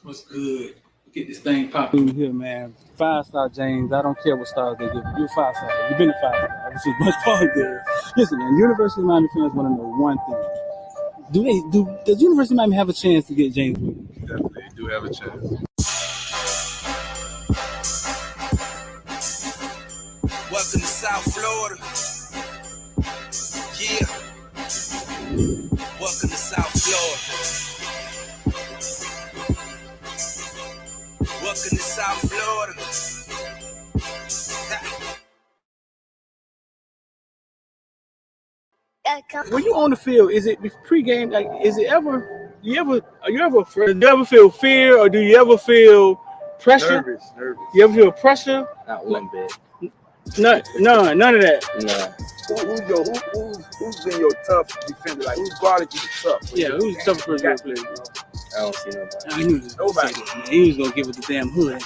What's good? Get this thing popping here, man. 5-star James. I don't care what stars they give you. You're 5-star. You've been a 5-star. Which is much part there. Listen, man. University of Miami fans want to know one thing. Does University of Miami have a chance to get James Williams? Definitely do have a chance. Welcome to South Florida. Yeah. Welcome to South Florida. Welcome to South Florida. When you on the field, is it pregame? Like, is it ever? Are you ever afraid? Do you ever feel fear, or do you ever feel pressure? Nervous. You ever feel pressure? Not one bit. None of that. No. Who's been your tough defender? Like, who's guarded you tough? Yeah, who's the toughest person to play? I don't see nobody. I knew this. Nobody. Man. He was gonna give it the damn hood.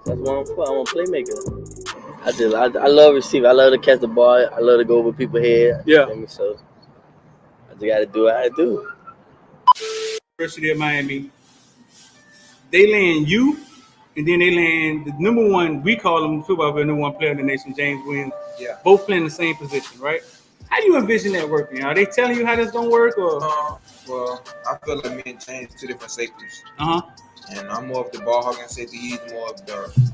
That's what I'm a playmaker. I love receiving. I love to catch the ball. I love to go over people's head. Yeah. So I just gotta do what I do. University of Miami, they land you, and then they land the number one. We call him football player, number one player in the nation, James Williams. Yeah. Both playing the same position, right? How do you envision that working? Are they telling you how that's gonna work, or? Well, I feel like me and James two different safeties. Uh huh. And I'm more of the ball hogging safety. He's more of the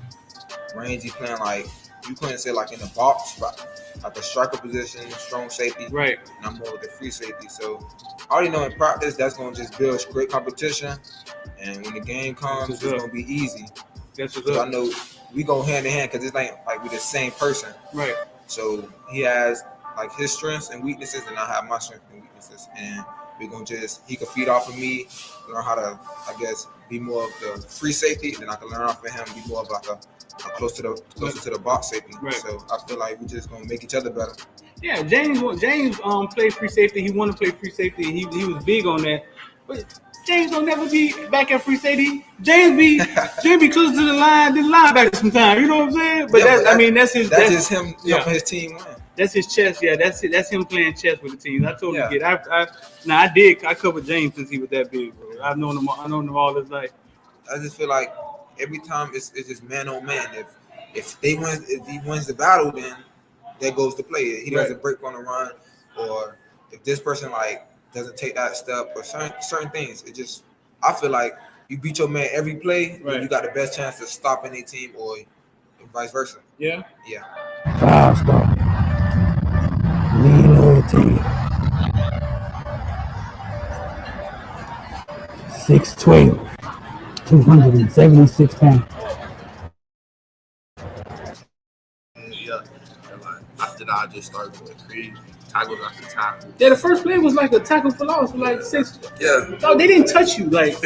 rangy playing, like you couldn't say like in the box, but like the striker position, strong safety. Right. And I'm more of the free safety. So I already know in practice that's gonna just build great competition. And when the game comes, it's gonna be easy. That's what's So up. I know we go hand in hand because it's like we're the same person. Right. So he has like his strengths and weaknesses, and I have my strengths and weaknesses. And we're gonna he can feed off of me, learn how to, I guess, be more of the free safety, and then I can learn off of him, be more of like a closer to the box safety. Right. So I feel like we're just gonna make each other better. Yeah, James played free safety. He wanted to play free safety. He was big on that. But James don't never be back at free safety. James be closer to the line than linebacker sometimes. You know what I'm saying? But yeah, that's just him helping his team win. That's his chess. Yeah, that's it. That's him playing chess with the teams. I totally get it. I covered James since he was that big, bro. I've known him all his life. I just feel like every time it's just man on man. If he wins the battle, then there goes the play. He doesn't break on the run, or if this person like doesn't take that step, or certain things. I feel like you beat your man every play, then you got the best chance to stop any team, or vice versa. Yeah. 5-star. Lean loyalty. 6'12", 276 pounds. Yeah. After that, I just started going crazy. Tackles after tackle. Yeah, the first play was like a tackle for loss for like 6. Yeah. Oh, they didn't touch you. Like,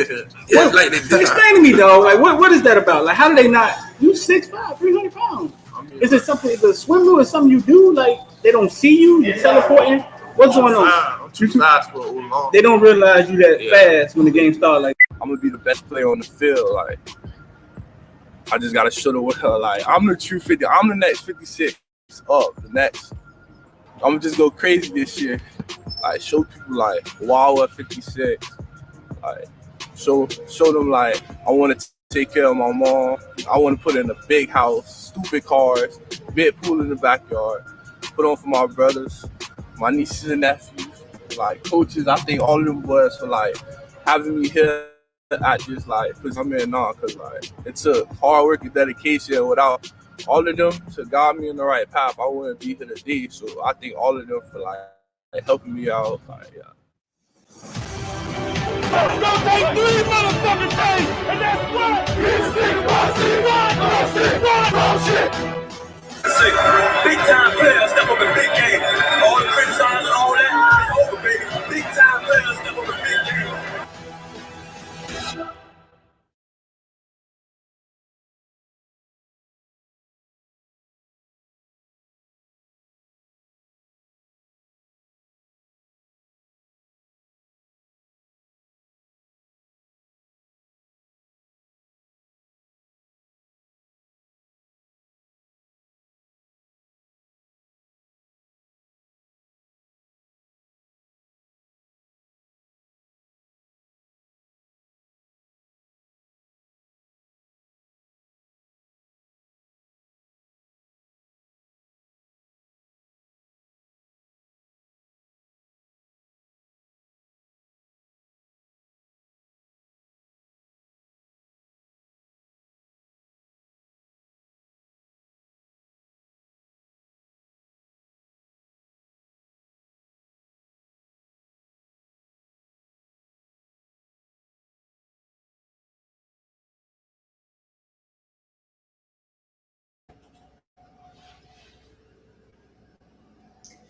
yeah, like they did. Explain to me, though. Like, what is that about? Like, how do they not? You 6'5", 300 pounds. Is it something, the swim move, is something you do? Like, they don't see you? You're teleporting? What's going on? I'm too fast for a long. They don't realize you that fast when the game starts. Like, I'm gonna be the best player on the field. Like, I just gotta show the world. Like, I'm the true 50. I'm the next 56. The next. I'm gonna just go crazy this year. Like, show people like, wow, at 56. Like, show them like I want to take care of my mom. I want to put in a big house, stupid cars, big pool in the backyard. Put on for my brothers, my nieces and nephews, like coaches. I think all of them boys for like having me here at just like, because I'm here now, because like it took hard work and dedication. Without all of them to guide me in the right path, I wouldn't be here today. So I think all of them for like helping me out. Like, yeah. It's gonna take 3 motherfucking days, and that's what? Big time players step up in big game. All the criticizing, all that, it's over, baby. Big time players step up in big game.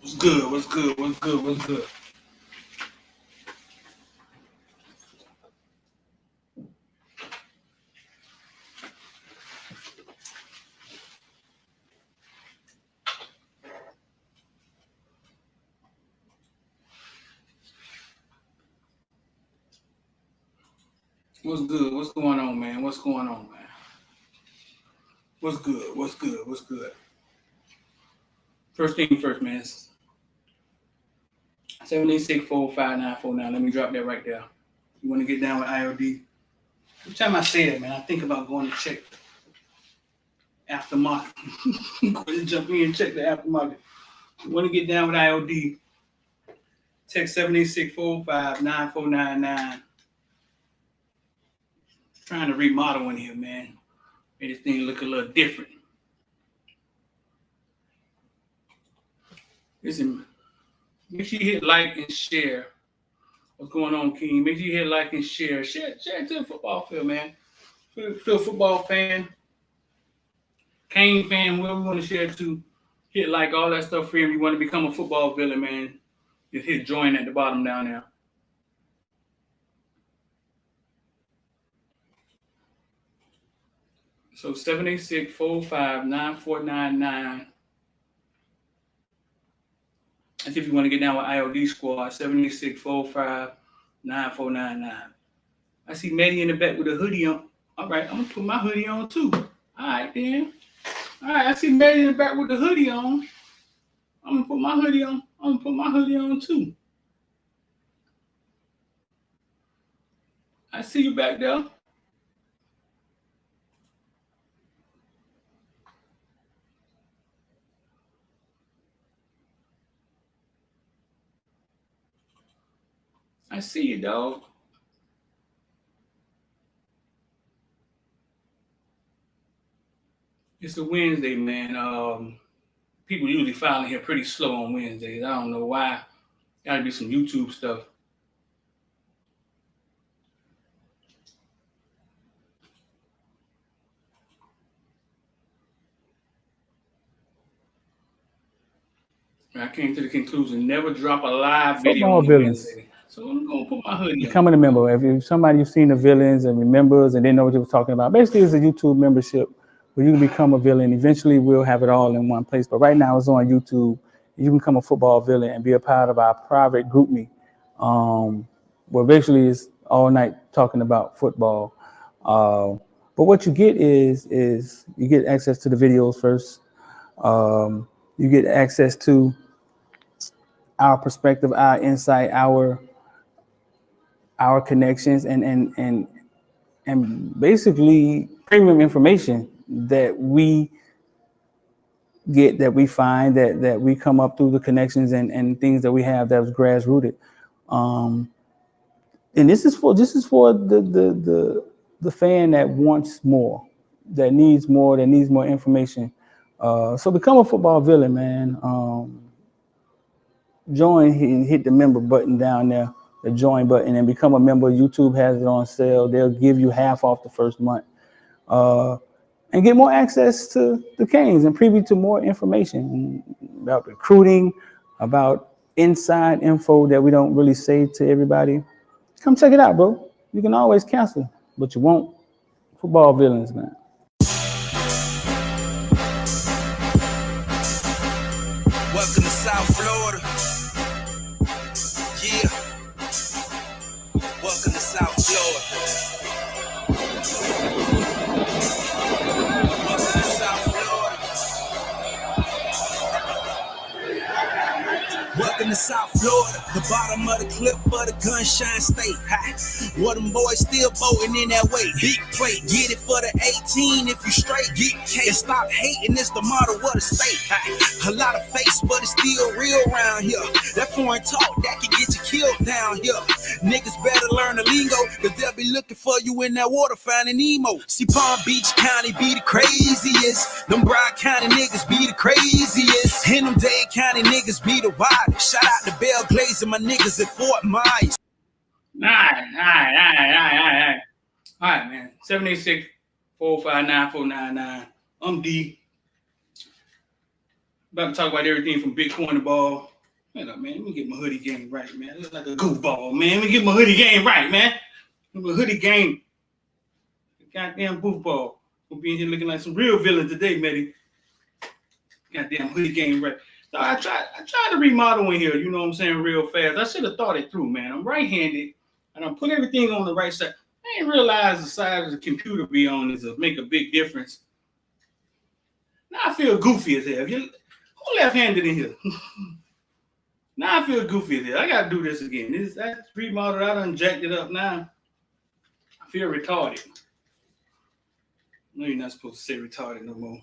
What's good? What's good? What's good? What's good? What's good? What's going on, man? What's going on, man? What's good? What's good? What's good? First thing first, man. 786-45949. Let me drop that right there. You want to get down with IOD? Every time I say that, man, I think about going to check aftermarket. Go and jump in and check the aftermarket. You want to get down with IOD? Text 786-459-9499. Trying to remodel in here, man. Made this thing look a little different. Listen, make sure you hit like and share. What's going on, King? Make sure you hit like and share. Share it to the football field, man. To a football fan, Kane fan, whoever you want to share it to, hit like, all that stuff free. If you want to become a football villain, man, just hit join at the bottom down there. So 786-459-9499. That's if you want to get down with IOD Squad, 786-459-9499. I see Maddie in the back with a hoodie on. All right, I'm going to put my hoodie on too. All right, then. All right, I see Maddie in the back with the hoodie on. I'm going to put my hoodie on. I'm going to put my hoodie on too. I see you back there. I see you, dog. It's a Wednesday, man. People usually filing here pretty slow on Wednesdays. I don't know why. Got to be some YouTube stuff. I came to the conclusion, never drop a live video Football on villains. Wednesday. So I'm going to put my hoodie on. Becoming a member. If somebody you've seen the villains and remembers and didn't know what you were talking about, basically it's a YouTube membership where you can become a villain. Eventually we'll have it all in one place. But right now it's on YouTube. You can become a football villain and be a part of our private group me. Where basically it's all night talking about football. But what you get is you get access to the videos first. You get access to our perspective, our insight, our connections, and basically premium information that we get, that we find, that we come up through the connections and things that we have that was grassrooted. And this is for the fan that wants more, that needs more information. So become a football villain, man. Join, hit the member button down there, the join button, and become a member. YouTube has it on sale. They'll give you half off the first month, and get more access to the Canes and preview to more information about recruiting, about inside info that we don't really say to everybody. Come check it out, bro. You can always cancel, but you won't. Football villains, man. Welcome to South Florida. Yeah. Welcome to South Florida. Welcome to South Florida. Welcome to South Florida. The bottom of the clip of the gunshine state. Well, them boys still voting in that way. Big plate, get it for the 18 if you straight. Get K and stop hating, it's the motto of the state. A lot of face, but it's still real around here. That foreign talk, that can get you killed down here. Niggas better learn the lingo, cause they'll be looking for you in that water finding Nemo. See, Palm Beach County be the craziest. Them Broward County niggas be the craziest. And them Dade County niggas be the wildest. Shout out to Bell Glaze and my niggas at Fort Myers. All right, man. 786-459-499. I'm D. About to talk about everything from Bitcoin to ball. Man, let me get my hoodie game right, man. It looks like a goofball, man. Let me get my hoodie game right, man. My hoodie game. Goddamn goofball. We'll be in here looking like some real villains today, Matty. Goddamn hoodie game right. So I tried to remodel in here, you know what I'm saying, real fast. I should have thought it through, man. I'm right-handed, and I put everything on the right side. I didn't realize the side of the computer be on is to make a big difference. Now I feel goofy as hell. Who left-handed in here? Now I feel goofy as hell. I got to do this again. That's remodeled. I done jacked it up now. I feel retarded. No, you're not supposed to say retarded no more.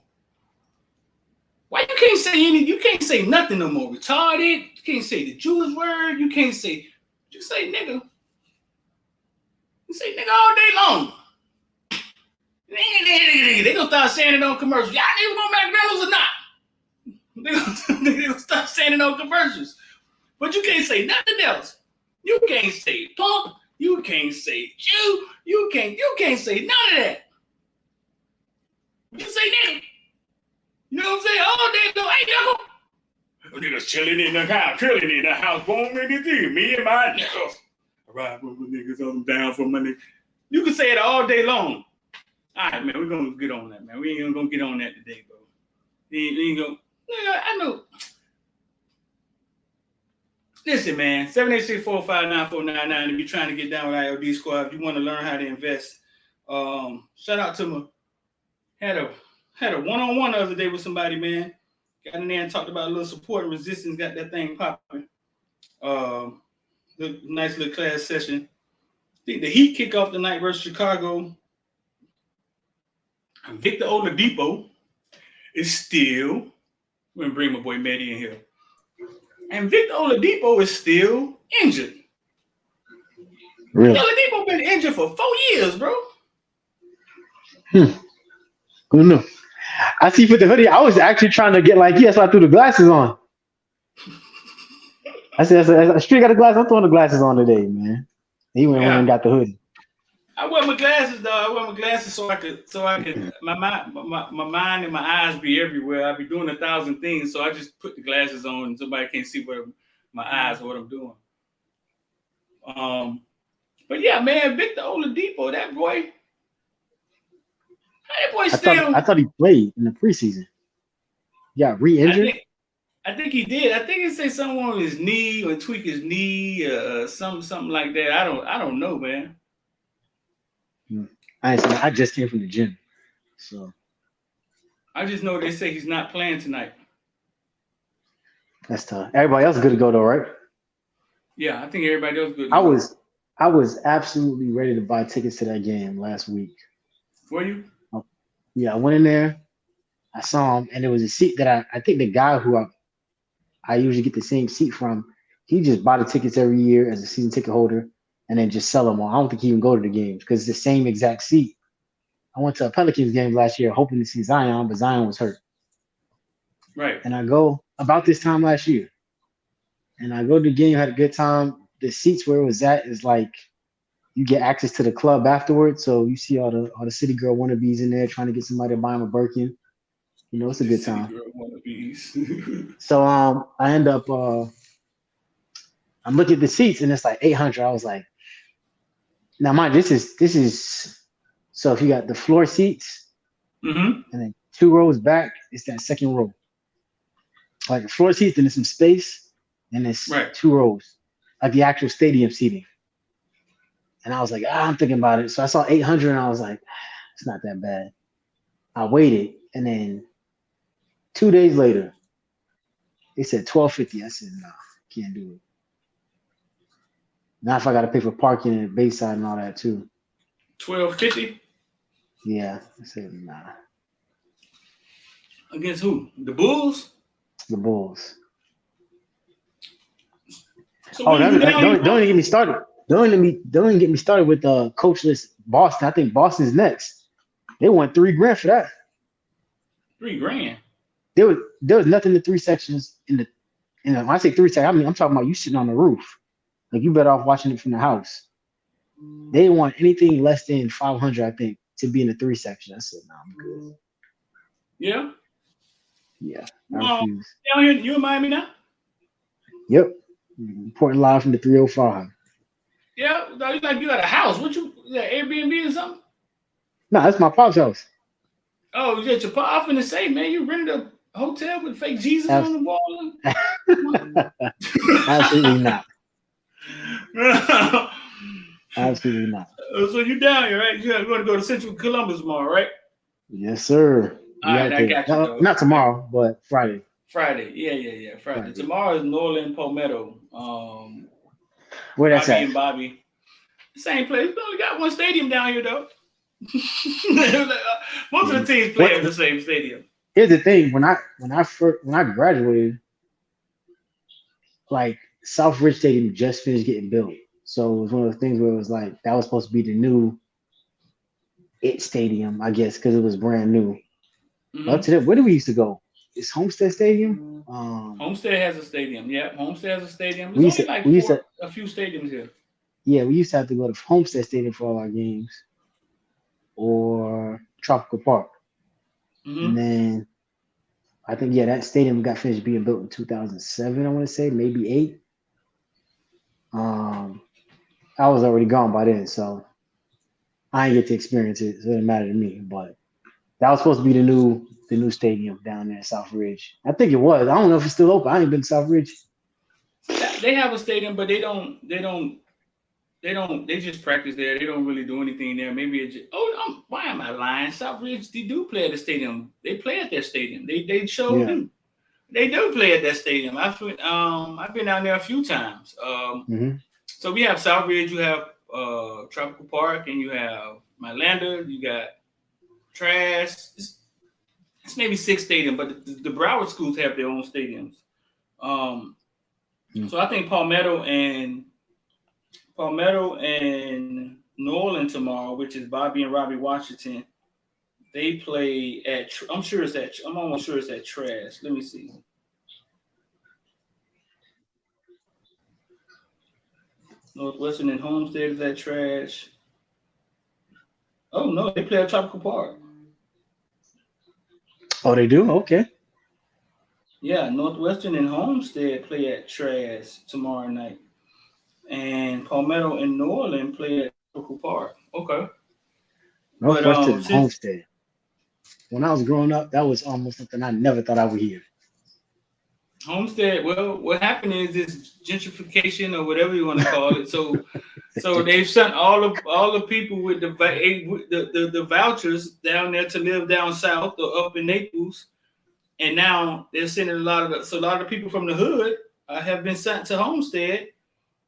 Why you can't say you can't say nothing no more? Retarded. You can't say the Jewish word. You can't say, you say nigga. You say nigga all day long. They gonna start saying it on commercials. Y'all niggas gonna McDonald's or not? They gonna start saying it on commercials. But you can't say nothing else. You can't say pump. You can't say Jew. You can't say none of that. You say nigga. You know what I'm saying? All day long, hey, niggas chilling in the house, boom, anything. Me and my niggas. I ride with my niggas on down for my niggas. You can say it all day long. All right, man, we're gonna get on that, man. We ain't gonna get on that today, bro. We ain't gonna. I know. Listen, man, 786-459-499. If you're trying to get down with IOD Squad, if you want to learn how to invest, shout out to my had a one-on-one the other day with somebody, man. Got in there and talked about a little support and resistance, got that thing popping. Nice little class session. I think the Heat kick off tonight versus Chicago. And Victor Oladipo is still, I'm going to bring my boy Maddie in here. And Victor Oladipo is still injured. Really? Oladipo been injured for 4 years, bro. Who knew? I see you put the hoodie. I was actually trying to get like, so I threw the glasses on. I said, I straight got the glasses. I'm throwing the glasses on today, man. He went and got the hoodie. I wear my glasses, dog. I wear my glasses so I could my mind and my eyes be everywhere. I be doing 1,000 things, so I just put the glasses on and somebody can't see what my eyes or what I'm doing. But yeah, man, Victor Oladipo, that boy. That boy I thought he played in the preseason. Yeah, re-injured. I think he did. I think he said something on his knee or tweak his knee, something like that. I don't know, man. I just came from the gym, so I just know they say he's not playing tonight. That's tough. Everybody else good to go though, right? Yeah, I think everybody else good. I was absolutely ready to buy tickets to that game last week. Were you? Yeah, I went in there. I saw him, and there was a seat that I think the guy who I usually get the same seat from, he just buy the tickets every year as a season ticket holder, and then just sell them all. I don't think he even go to the games because it's the same exact seat. I went to a Pelicans game last year hoping to see Zion, but Zion was hurt. Right. And I go about this time last year, and I go to the game, had a good time. The seats where it was at is like you get access to the club afterwards, so you see all the city girl wannabes in there trying to get somebody to buy them a Birkin. You know, it's a good time. City girl wannabes. So I end up I'm looking at the seats and it's like 800. I was like, now mind this is so if you got the floor seats and then 2 rows back, it's that second row. Like the floor seats, then there's some space, and it's 2 rows, like the actual stadium seating. And I was like, I'm thinking about it. So I saw 800 and I was like, it's not that bad. I waited, and then 2 days later, they said $1,250. I said, no, can't do it. Now if I got to pay for parking and Bayside and all that too. $1,250? Yeah, I said, nah. Against who? The Bulls? The Bulls. So don't even get me started. Don't even get me started with coachless Boston. I think Boston's next. They won $3,000 for that. $3,000. There was nothing in the 3 sections when I say 3 sections, I mean I'm talking about you sitting on the roof. Like you better off watching it from the house. They didn't want anything less than 500, I think, to be in the 3 section. I said, no, I'm good. Yeah. Yeah, I refuse. Down here, you in Miami now? Yep. Reporting live from the 305. Yeah, you got a house. What you got, Airbnb or something? No, that's my pop's house. Oh, you got your pop. I'm finna say, man, you rented a hotel with fake Jesus Abs- on the wall. Absolutely not. Absolutely not. So you down here, right? You're going to go to Central Columbus tomorrow, right? Yes, sir. All right, I got you, No, not tomorrow, but Friday. Friday. Yeah. Friday. Tomorrow is Norland Palmetto. Where that's Robbie at? and Bobby. Same place. We only got one stadium down here, though. Most of the teams play in the same stadium. Here's the thing: when I graduated, like Southridge Stadium just finished getting built, so it was one of those things where it was like that was supposed to be the new stadium, I guess, because it was brand new. Mm-hmm. Up to that, where do we used to go? It's Homestead Stadium. Homestead has a stadium. Yeah, Homestead has a stadium. There's only a few stadiums here. Yeah, we used to have to go to Homestead Stadium for all our games, or Tropical Park. Mm-hmm. And then I think that stadium got finished being built in 2007. I want to say maybe 8. I was already gone by then, so I didn't get to experience it. So it didn't matter to me. But that was supposed to be the new stadium down there in Southridge. I think it was. I don't know if it's still open. I ain't been to Southridge. They have a stadium, but they just practice there. They don't really do anything there. Maybe it's just, why am I lying? Southridge, they do play at the stadium. They play at their stadium. They show them. They do play at that stadium. I've been down there a few times. So we have Southridge, you have Tropical Park, and you have Mylanda, you got Trash. It's maybe 6 stadiums, but the Broward schools have their own stadiums. So I think Palmetto and New Orleans tomorrow, which is Bobby and Robbie Washington, they play at. I'm almost sure it's at Trash. Let me see. Northwestern and Homestead is at Trash. Oh no, they play at Tropical Park. Oh, they do? Okay. Yeah, Northwestern and Homestead play at Trash tomorrow night. And Palmetto and New Orleans play at Tropical Park. Okay. Northwestern and Homestead. When I was growing up, that was almost something I never thought I would hear. Homestead, well, what happened is this gentrification or whatever you want to call it. So they've sent all the people with the vouchers down there to live down south or up in Naples, and now they're sending a lot of people from the hood have been sent to Homestead.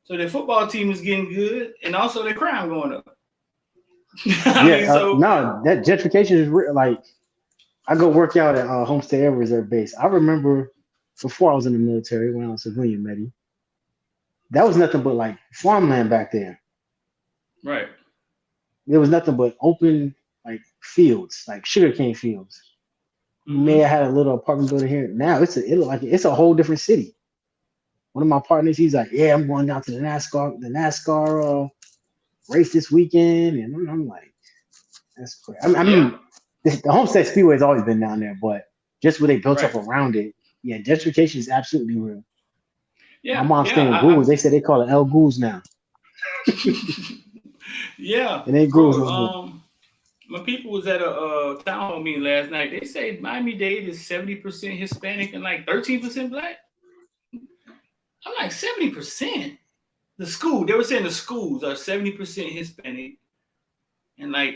So their football team is getting good, and also their crime going up. No, that gentrification is real. Like, I go work out at Homestead Air Reserve Base. I remember before I was in the military, when I was civilian Medi, that was nothing but like farmland back there. Right. There was nothing but open like fields, like sugarcane fields. You may have had a little apartment building here. Now it look like it's a whole different city. One of my partners, he's like, "Yeah, I'm going down to the NASCAR race this weekend," and I'm like, "That's crazy." I mean, the Homestead Speedway has always been down there, but just what they built up around it, gentrification is absolutely real. Yeah, my mom's staying in Goulds. They said they call it El Goulds now. Yeah, it ain't Goulds. My people was at a town hall meeting last night. They say Miami-Dade is 70% Hispanic and like 13% Black. I'm like 70%. They were saying the schools are 70% Hispanic and like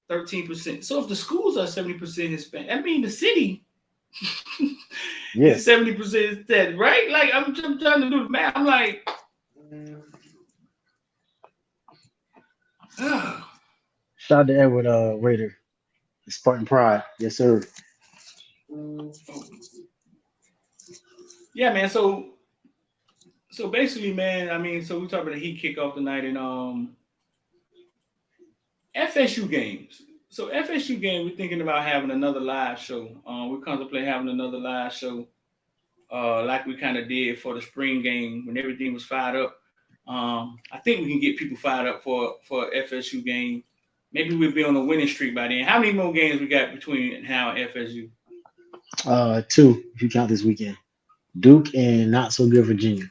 13%. So if the schools are 70% Hispanic, I mean the city is 70% that, right? Like I'm trying to do the math. I'm like, Shout out to Edward Rader, the Spartan Pride. Yes, sir. Yeah, man. So basically, man, I mean, so we talk about the Heat kickoff tonight and FSU games. So FSU game, we're thinking about having another live show. We contemplate having another live show, like we kind of did for the spring game when everything was fired up. I think we can get people fired up for FSU game. Maybe we'll be on a winning streak by then. How many more games we got between now and FSU? Two, if you count this weekend. Duke and not so good Virginia.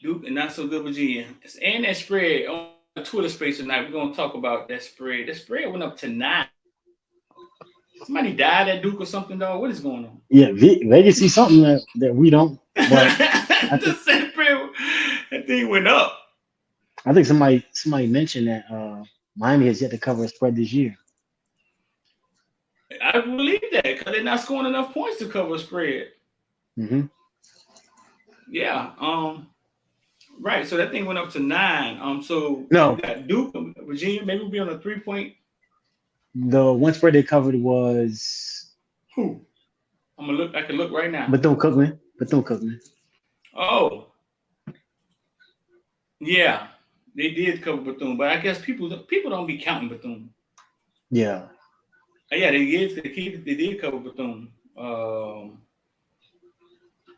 Duke and not so good Virginia. And that spread on Twitter space tonight. We're gonna talk about that spread. That spread went up to 9. Somebody died at Duke or something, dog. What is going on? Yeah, Vegas see something that we don't. But that thing went up. I think somebody mentioned that Miami has yet to cover a spread this year. I believe that because they're not scoring enough points to cover a spread. Mm-hmm. Yeah. Right. So that thing went up to 9. So no, we got Duke, Virginia. Maybe we'll be on a 3-point. The one spread they covered was who? I'm gonna look. I can look right now. Bethune-Cookman. Oh. Yeah, they did cover Bethune, but I guess people don't be counting Bethune. Yeah. Yeah, they did cover Bethune.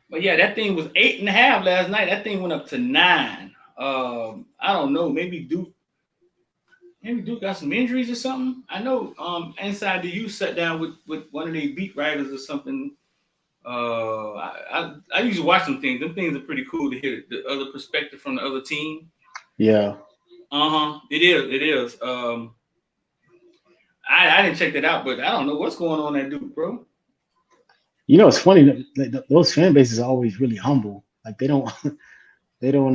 But yeah, that thing was 8.5 last night. That thing went up to 9. I don't know. Maybe Duke got some injuries or something. I know Inside the U sat down with one of their beat writers or something. I usually watch them things. Them things are pretty cool to hear the other perspective from the other team. Yeah. It is. I didn't check that out, but I don't know what's going on at Duke, bro. You know, it's funny. Those fan bases are always really humble. Like they don't. I don't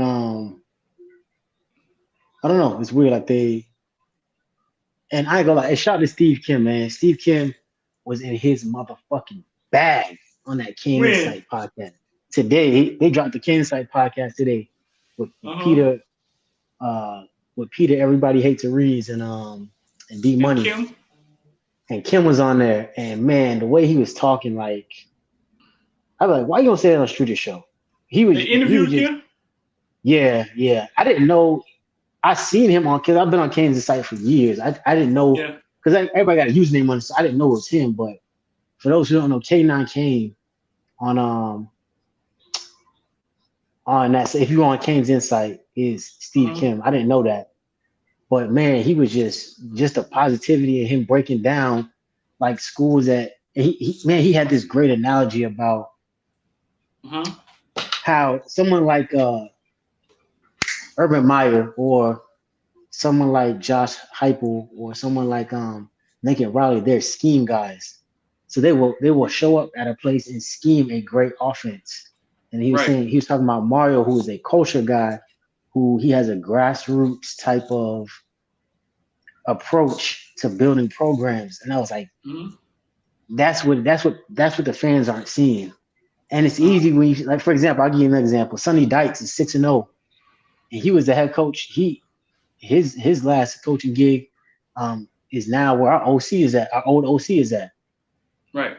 know. It's weird. Like and I ain't gonna lie. It shout to Steve Kim, man. Steve Kim was in his motherfucking bag on that Kane Insight podcast. Today, they dropped the Kane Insight podcast today with Peter, Everybody Hates a Reeves and D Money. And Kim was on there, and man, the way he was talking, like, I was like, why you gonna say that on a Streeter show? They interviewed Kim? Yeah. I didn't know. I seen him because I've been on Kane's Insight for years. I didn't know because everybody got a username on it, so I didn't know it was him. But for those who don't know, K9 Kane on that. So if you go on Kane's Insight, is Steve Kim. I didn't know that, but man, he was just a positivity of him breaking down like schools that he had this great analogy about how someone like Urban Meyer or someone like Josh Heupel or someone like Lincoln Riley, they're scheme guys. So they will show up at a place and scheme a great offense. And he was talking about Mario, who is a culture guy, who he has a grassroots type of approach to building programs. And I was like, that's what the fans aren't seeing. And it's easy when you, like, for example, I'll give you an example. Sonny Dykes is 6-0, and he was the head coach. His last coaching gig is now where our OC is at. Our old OC is at. Right.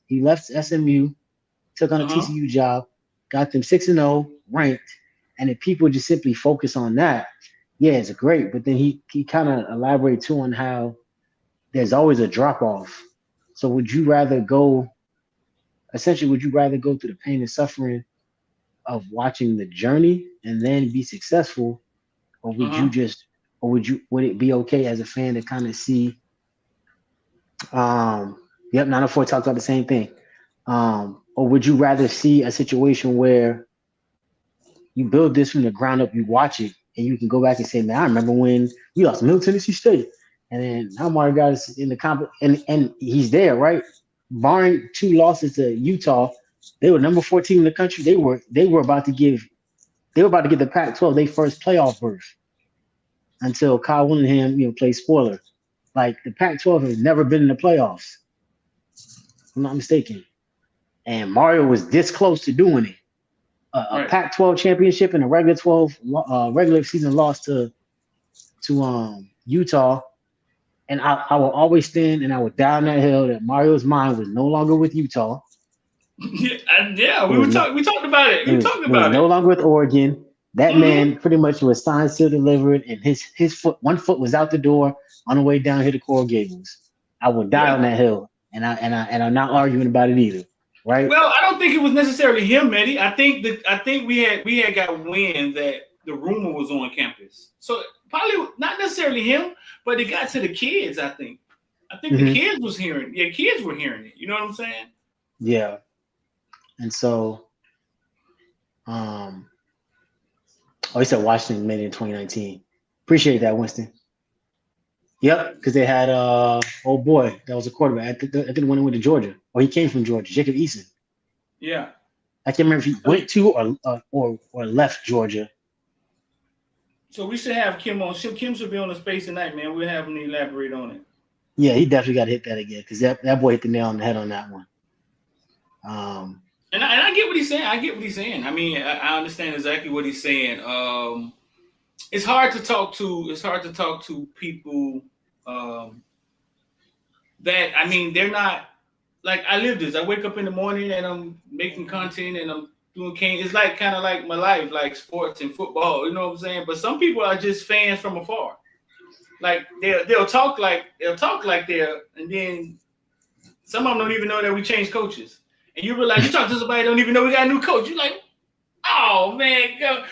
He left SMU, took on a TCU job, got them 6-0, ranked, and if people just simply focus on that, yeah, it's great. But then he kind of elaborated too on how there's always a drop off. So would you rather go through the pain and suffering of watching the journey and then be successful, or would would it be okay as a fan to kind of see? Yep, 904 talked about the same thing. Or would you rather see a situation where you build this from the ground up, you watch it, and you can go back and say, man, I remember when we lost to Middle Tennessee State, and then now Mario got us in the comp, and he's there, right? Barring 2 losses to Utah, they were number 14 in the country. They were about to give the Pac-12 their first playoff berth until Kyle Willingham, played spoiler. Like, the Pac-12 has never been in the playoffs, if I'm not mistaken. And Mario was this close to doing it. A Pac-12 championship and a regular season loss to Utah. And I will always stand and I will die on that hill that Mario's mind was no longer with Utah. We talked about it. We talked about it. No longer with Oregon. That man pretty much was signed, still delivered, and his one foot was out the door on the way down here to Coral Gables. I will die on that hill, and I'm not arguing about it either. Right? Well, I don't think it was necessarily him, Eddie. I think we had got wind that the rumor was on campus. So probably not necessarily him, but it got to the kids, I think. I think the kids was hearing. Yeah, kids were hearing it. You know what I'm saying? Yeah. And so, he said Washington made it in 2019. Appreciate that, Winston. Yep, because they had old boy that was a quarterback. I think when he went to Georgia, or he came from Georgia, Jacob Eason. Yeah. I can't remember if he went to or left Georgia. So we should have Kim on. Kim should be on the space tonight, man. We'll have him elaborate on it. Yeah, he definitely got to hit that again because that boy hit the nail on the head on that one. And I get what he's saying. I mean, I understand exactly what he's saying. It's hard to talk to people that, I mean, they're not like, I live this. I wake up in the morning and I'm making content and I'm doing it's like kind of like my life, like sports and football. You know what I'm saying? But some people are just fans from afar. Like they'll talk like they're, and then some of them don't even know that we changed coaches. And you realize you talk to somebody that don't even know we got a new coach. You're like, oh man, go.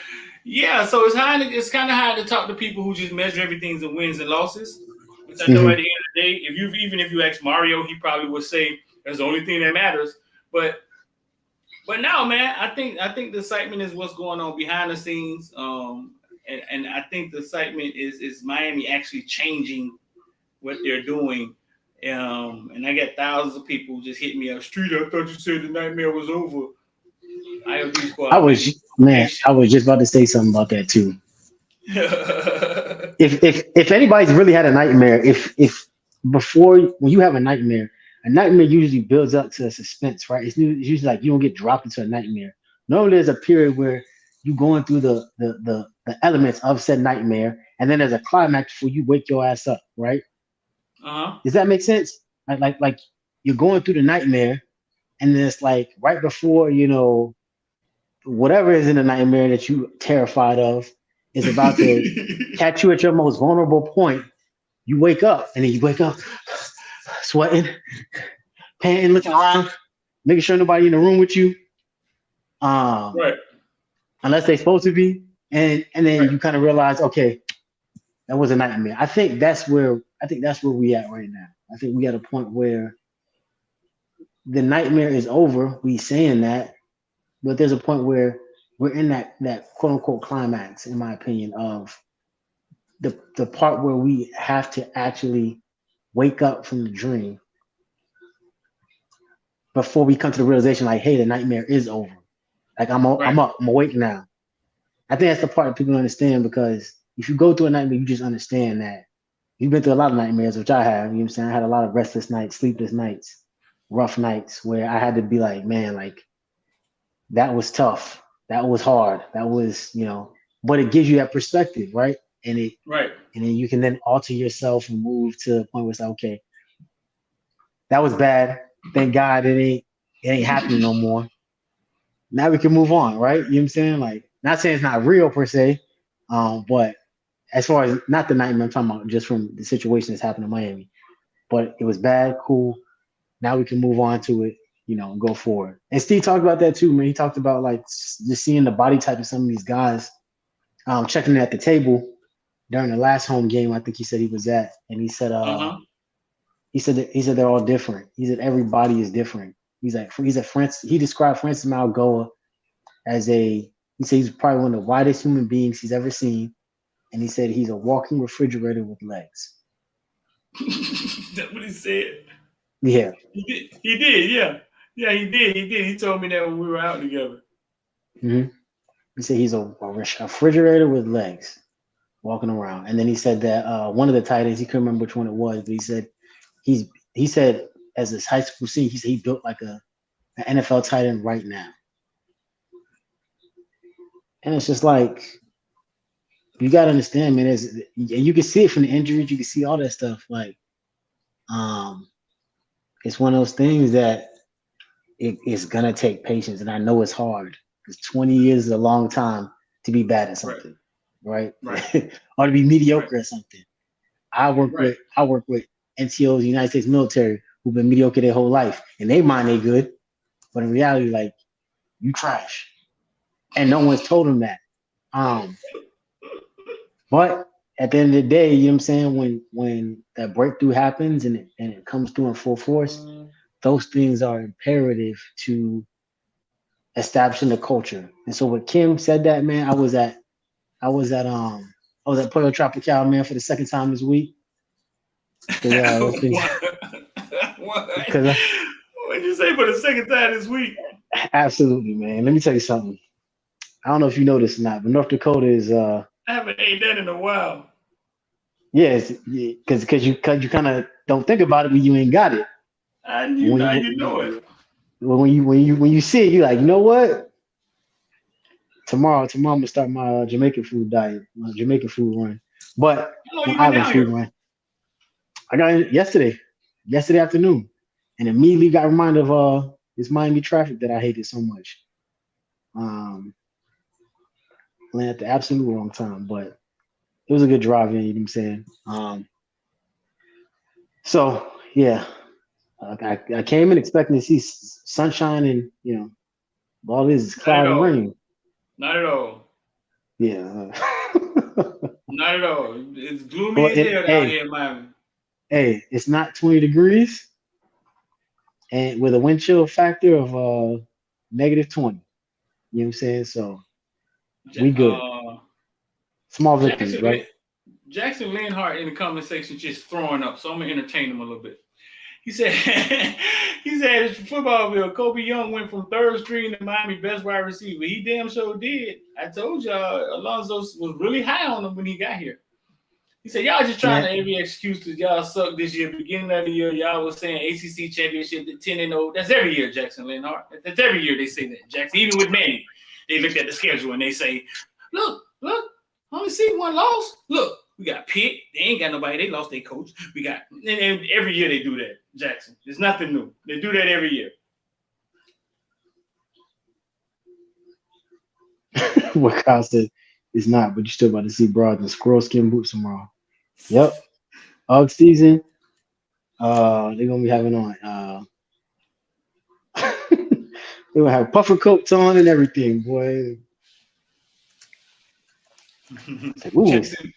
Yeah. So it's kind of hard to talk to people who just measure everything in wins and losses. Which I know at the end of the day, if you ask Mario, he probably would say that's the only thing that matters. But now, man, I think the excitement is what's going on behind the scenes. And I think the excitement is Miami actually changing what they're doing. And I got thousands of people just hitting me up. Street, I thought you said the nightmare was over. IOD Squad. I was just about to say something about that too. if anybody's really had a nightmare, if before, when you have a nightmare usually builds up to a suspense, right? It's usually like you don't get dropped into a nightmare. Normally there's a period where you're going through the elements of said nightmare, and then there's a climax before you wake your ass up, right? Does that make sense? Like you're going through the nightmare, and then it's like right before, whatever is in the nightmare that you terrified of is about to catch you at your most vulnerable point. You wake up, and then you wake up sweating, panting, looking around, making sure nobody in the room with you. Right. Unless they're supposed to be. And then you kind of realize, okay, that was a nightmare. I think that's where we at right now. I think we at a point where the nightmare is over. We saying that, but there's a point where we're in that quote unquote climax, in my opinion, of the part where we have to actually wake up from the dream before we come to the realization, like, hey, the nightmare is over. Like I'm up, I'm awake now. I think that's the part that people don't understand, because if you go through a nightmare, you just understand that you've been through a lot of nightmares, which I have. You know what I'm saying? I had a lot of restless nights, sleepless nights, rough nights where I had to be like, man, like that was tough. That was hard. That was, but it gives you that perspective, right? And then you can then alter yourself and move to the point where it's like, okay, that was bad. Thank God it ain't happening no more. Now we can move on, right? You know what I'm saying? Like, not saying it's not real per se, but as far as not the nightmare, I'm talking about just from the situation that's happened in Miami. But it was bad, cool. Now we can move on to it, and go forward. And Steve talked about that too, man. He talked about like just seeing the body type of some of these guys, checking at the table during the last home game. I think he said he was at, and he said, he said they're all different. He said every body is different. He described Francis Malgoa as he said he's probably one of the widest human beings he's ever seen. And he said he's a walking refrigerator with legs. That's what he said. Yeah. He did, yeah. Yeah, he did. He told me that when we were out together. Mm-hmm. He said he's a refrigerator with legs walking around. And then he said that one of the tight ends, he couldn't remember which one it was, but he said as his high school senior, he said he built like an NFL tight end right now. And it's just like, you got to understand, man, you can see it from the injuries. You can see all that stuff. Like, it's one of those things that it's going to take patience. And I know it's hard, because 20 years is a long time to be bad at something, right? Or to be mediocre at something. I work with NTOs, United States military, who've been mediocre their whole life, and they mind they good. But in reality, like, you trash. And no one's told them that. But at the end of the day, you know what I'm saying, when that breakthrough happens and it comes through in full force, those things are imperative to establishing the culture. And so when Kim said that, man, I was at Pollo Tropical, man, for the second time this week. Because What did you say for the second time this week? Absolutely, man. Let me tell you something. I don't know if you know this or not, but North Dakota is I haven't ate that in a while. yes, because you kind of don't think about it when you ain't got it. You know it. When you see it, you're like, you know what? Tomorrow I'm gonna start my Jamaican food diet, my Jamaican food run. But How long my you been island down food here? run. I got it yesterday afternoon, and immediately got reminded of this Miami traffic that I hated so much. Land at the absolute wrong time, but it was a good drive in. You know what I'm saying? So yeah, I came in expecting to see sunshine and all this is Not at cloud and all. rain. Not at all. Yeah. Not at all. It's gloomy Well, as hell down here in Miami. it's not 20 degrees, and with a wind chill factor of -20. You know what I'm saying? So we good. Small victories, right? Jackson Linhart in the comment section just throwing up, so I'm gonna entertain him a little bit. He said, it's footballville. Kobe Young went from third string to Miami best wide receiver. He damn sure did. I told y'all, Alonzo was really high on him when he got here. He said, y'all just trying to every excuse because y'all suck this year. Beginning of the year, y'all was saying ACC championship, 10-0. That's every year, Jackson Linhart. That's every year they say that, Jackson. Even with Manny, they look at the schedule and they say, look, only see one loss. Look, we got Pitt. They ain't got nobody. They lost their coach. We got, and every year they do that, Jackson. It's nothing new. They do that every year. What Kyle said is not, but you're still about to see broads in squirrel skin boots tomorrow. Yep. Ugg season. They're gonna be having on they're gonna have puffer coats on and everything, boy. Like, Jackson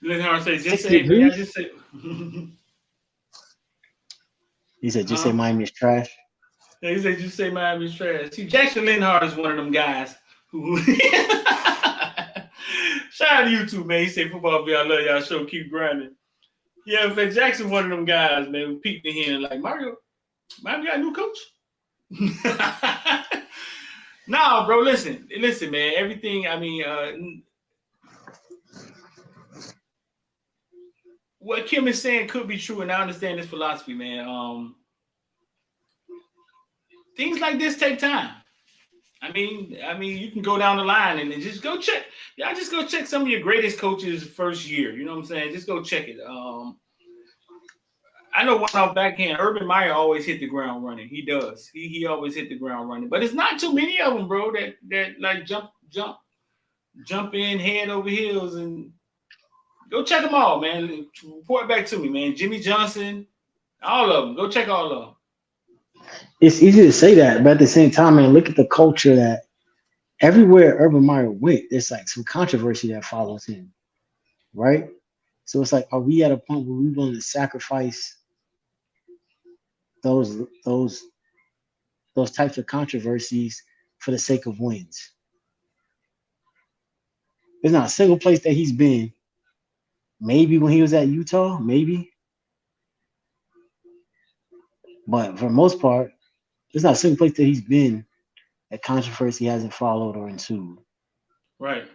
Linhart said, just 6 say, man, degrees? I just say. He said, just say Miami is trash. Yeah, he said, just say Miami's trash. See, Jackson Linhart is one of them guys who. Shout out to you too, man. He said, football, I love y'all show. Keep grinding. Yeah, in fact, Jackson, one of them guys, man, who peeked in here and like, Mario, Miami got a new coach? Nah, bro, listen, man. Everything, I mean, what Kim is saying could be true, and I understand this philosophy, man. Things like this take time. I mean, you can go down the line and just go check. Yeah, just go check some of your greatest coaches' first year. You know what I'm saying? Just go check it. I know one off backhand. Urban Meyer always hit the ground running. He does. He always hit the ground running. But it's not too many of them, bro. That like jump in head over heels and go check them all, man. Report back to me, man. Jimmy Johnson, all of them. Go check all of them. It's easy to say that, but at the same time, man, look at the culture that everywhere Urban Meyer went, there's like some controversy that follows him, right? So it's like, are we at a point where we're willing to sacrifice those types of controversies for the sake of wins? There's not a single place that he's been. Maybe when he was at Utah, maybe. But for the most part, there's not a single place that he's been that controversy hasn't followed or ensued. Right.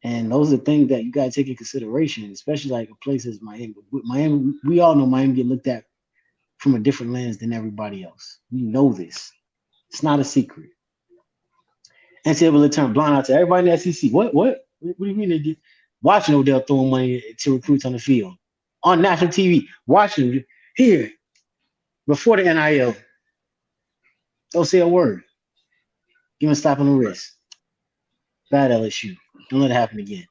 And those are things that you got to take into consideration, especially like a place as Miami. Miami, we all know Miami get looked at from a different lens than everybody else. We know this. It's not a secret. And to be able to turn blind out to everybody in the SEC. What do you mean they get watching Odell throwing money to recruits on the field on national TV? Watching here before the NIL. Don't say a word. Give him a slap on the wrist. Bad LSU. Don't let it happen again.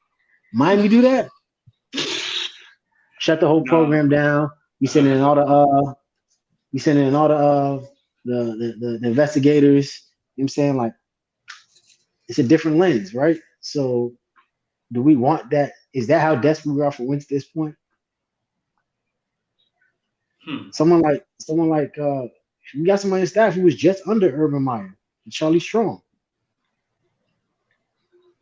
Miami do that? Shut the whole program down. You send in all the the investigators. You know what I'm saying? Like, it's a different lens, right? So do we want that is that how desperate we are for wins at this point? Someone like we got somebody on staff who was just under Urban Meyer, Charlie Strong.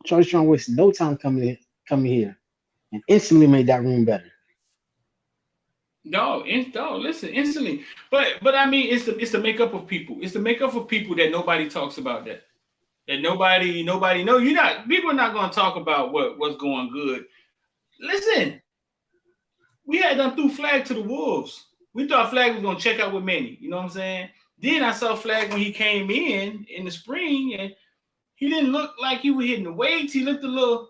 Charlie Strong wasted no time coming here and instantly made that room better. No, listen, instantly. But I mean, it's the makeup of people. It's the makeup of people that nobody talks about. That nobody know. People are not going to talk about what's going good. Listen, we had done threw Flag to the Wolves. We thought Flag was going to check out with Manny. You know what I'm saying? Then I saw Flag when he came in the spring, and he didn't look like he was hitting the weights. He looked a little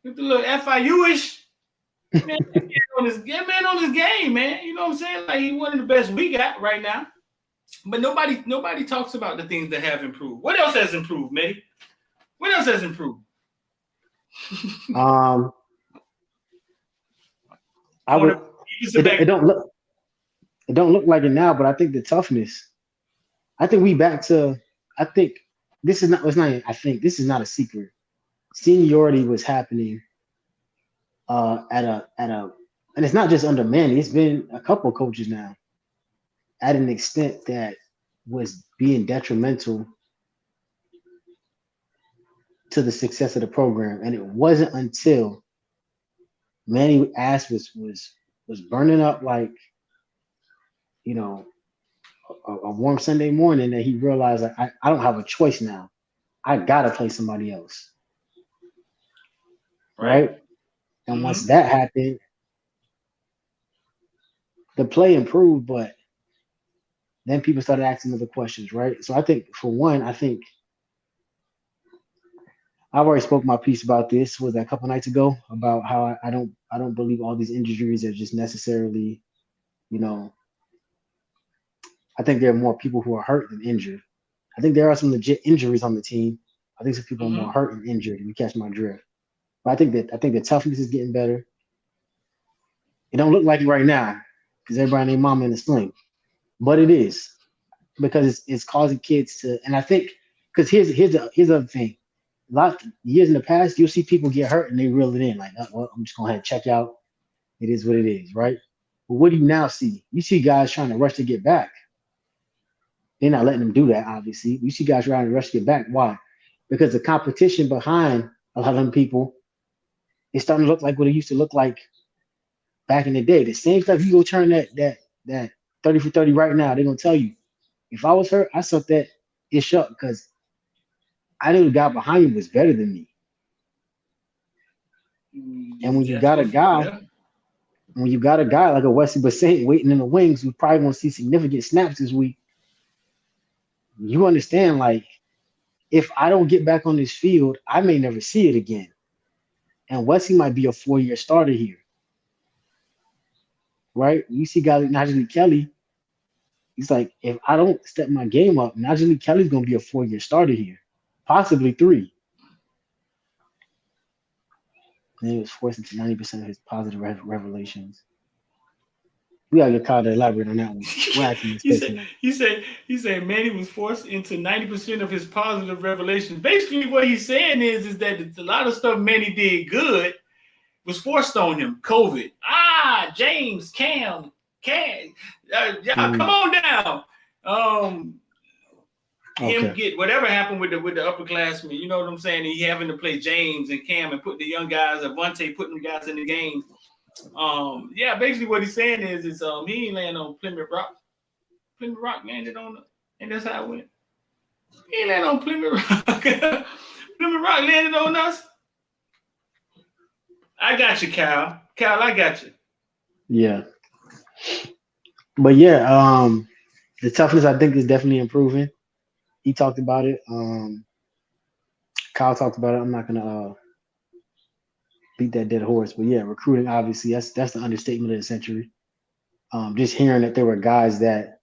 FIU-ish. Man on his game, man. You know what I'm saying? Like, he's one of the best we got right now. But nobody talks about the things that have improved. What else has improved, Manny? What else has improved? It don't look like it now, but I think the toughness. I think this is not a secret. Seniority was happening and it's not just under Manny, it's been a couple of coaches now at an extent that was being detrimental to the success of the program. And it wasn't until Manny ass was burning up like, you know, a warm Sunday morning that he realized, like, I don't have a choice now. I gotta play somebody else. Right? And once that happened, the play improved, but then people started asking other questions, right? So I think, for one, I've already spoke my piece about this, was that a couple nights ago, about how I don't believe all these injuries are just necessarily, you know, I think there are more people who are hurt than injured. I think there are some legit injuries on the team. I think some people are more hurt and injured, if you catch my drift. But I think the toughness is getting better. It don't look like it right now because everybody and their mama in the sling, but it is, because it's causing kids to. And I think, because here's the other thing. A lot of years in the past, you'll see people get hurt and they reel it in, like, well, I'm just going to check out. It is what it is, right? But what do you now see? You see guys trying to rush to get back. They're not letting them do that, obviously. You see guys trying to rush to get back. Why? Because the competition behind a lot of them people is starting to look like what it used to look like back in the day. The same stuff, you go turn that 30 for 30 right now, they're going to tell you, if I was hurt, I sucked that ish up because I knew the guy behind me was better than me. And when you got a guy like a Wesley Bassett waiting in the wings, who's probably going to see significant snaps this week, you understand, like, if I don't get back on this field, I may never see it again. And Wesley might be a 4-year starter here. Right? You see guys like Najee Kelly, he's like, if I don't step my game up, Najee Kelly's going to be a 4-year starter here, possibly 3. And he was forced into 90% of his positive revelations. We gotta get Kyle to elaborate on that one. He said Manny was forced into 90% of his positive revelations. Basically, what he's saying is that a lot of stuff Manny did good was forced on him. COVID. James, Cam, come on down. Him get whatever happened with the upperclassmen. You know what I'm saying? He having to play James and Cam and put the young guys, Avante, putting them guys in the game. Basically what he's saying is he ain't landing on Plymouth Rock. Plymouth Rock landed on and that's how it went. He ain't landing on Plymouth Rock. Plymouth Rock landed on us. I got you, Kyle. Kyle, I got you. Yeah. But yeah, the toughness I think is definitely improving. He talked about it. Kyle talked about it. I'm not gonna beat that dead horse, but yeah, recruiting, obviously, that's the understatement of the century. Just hearing that there were guys that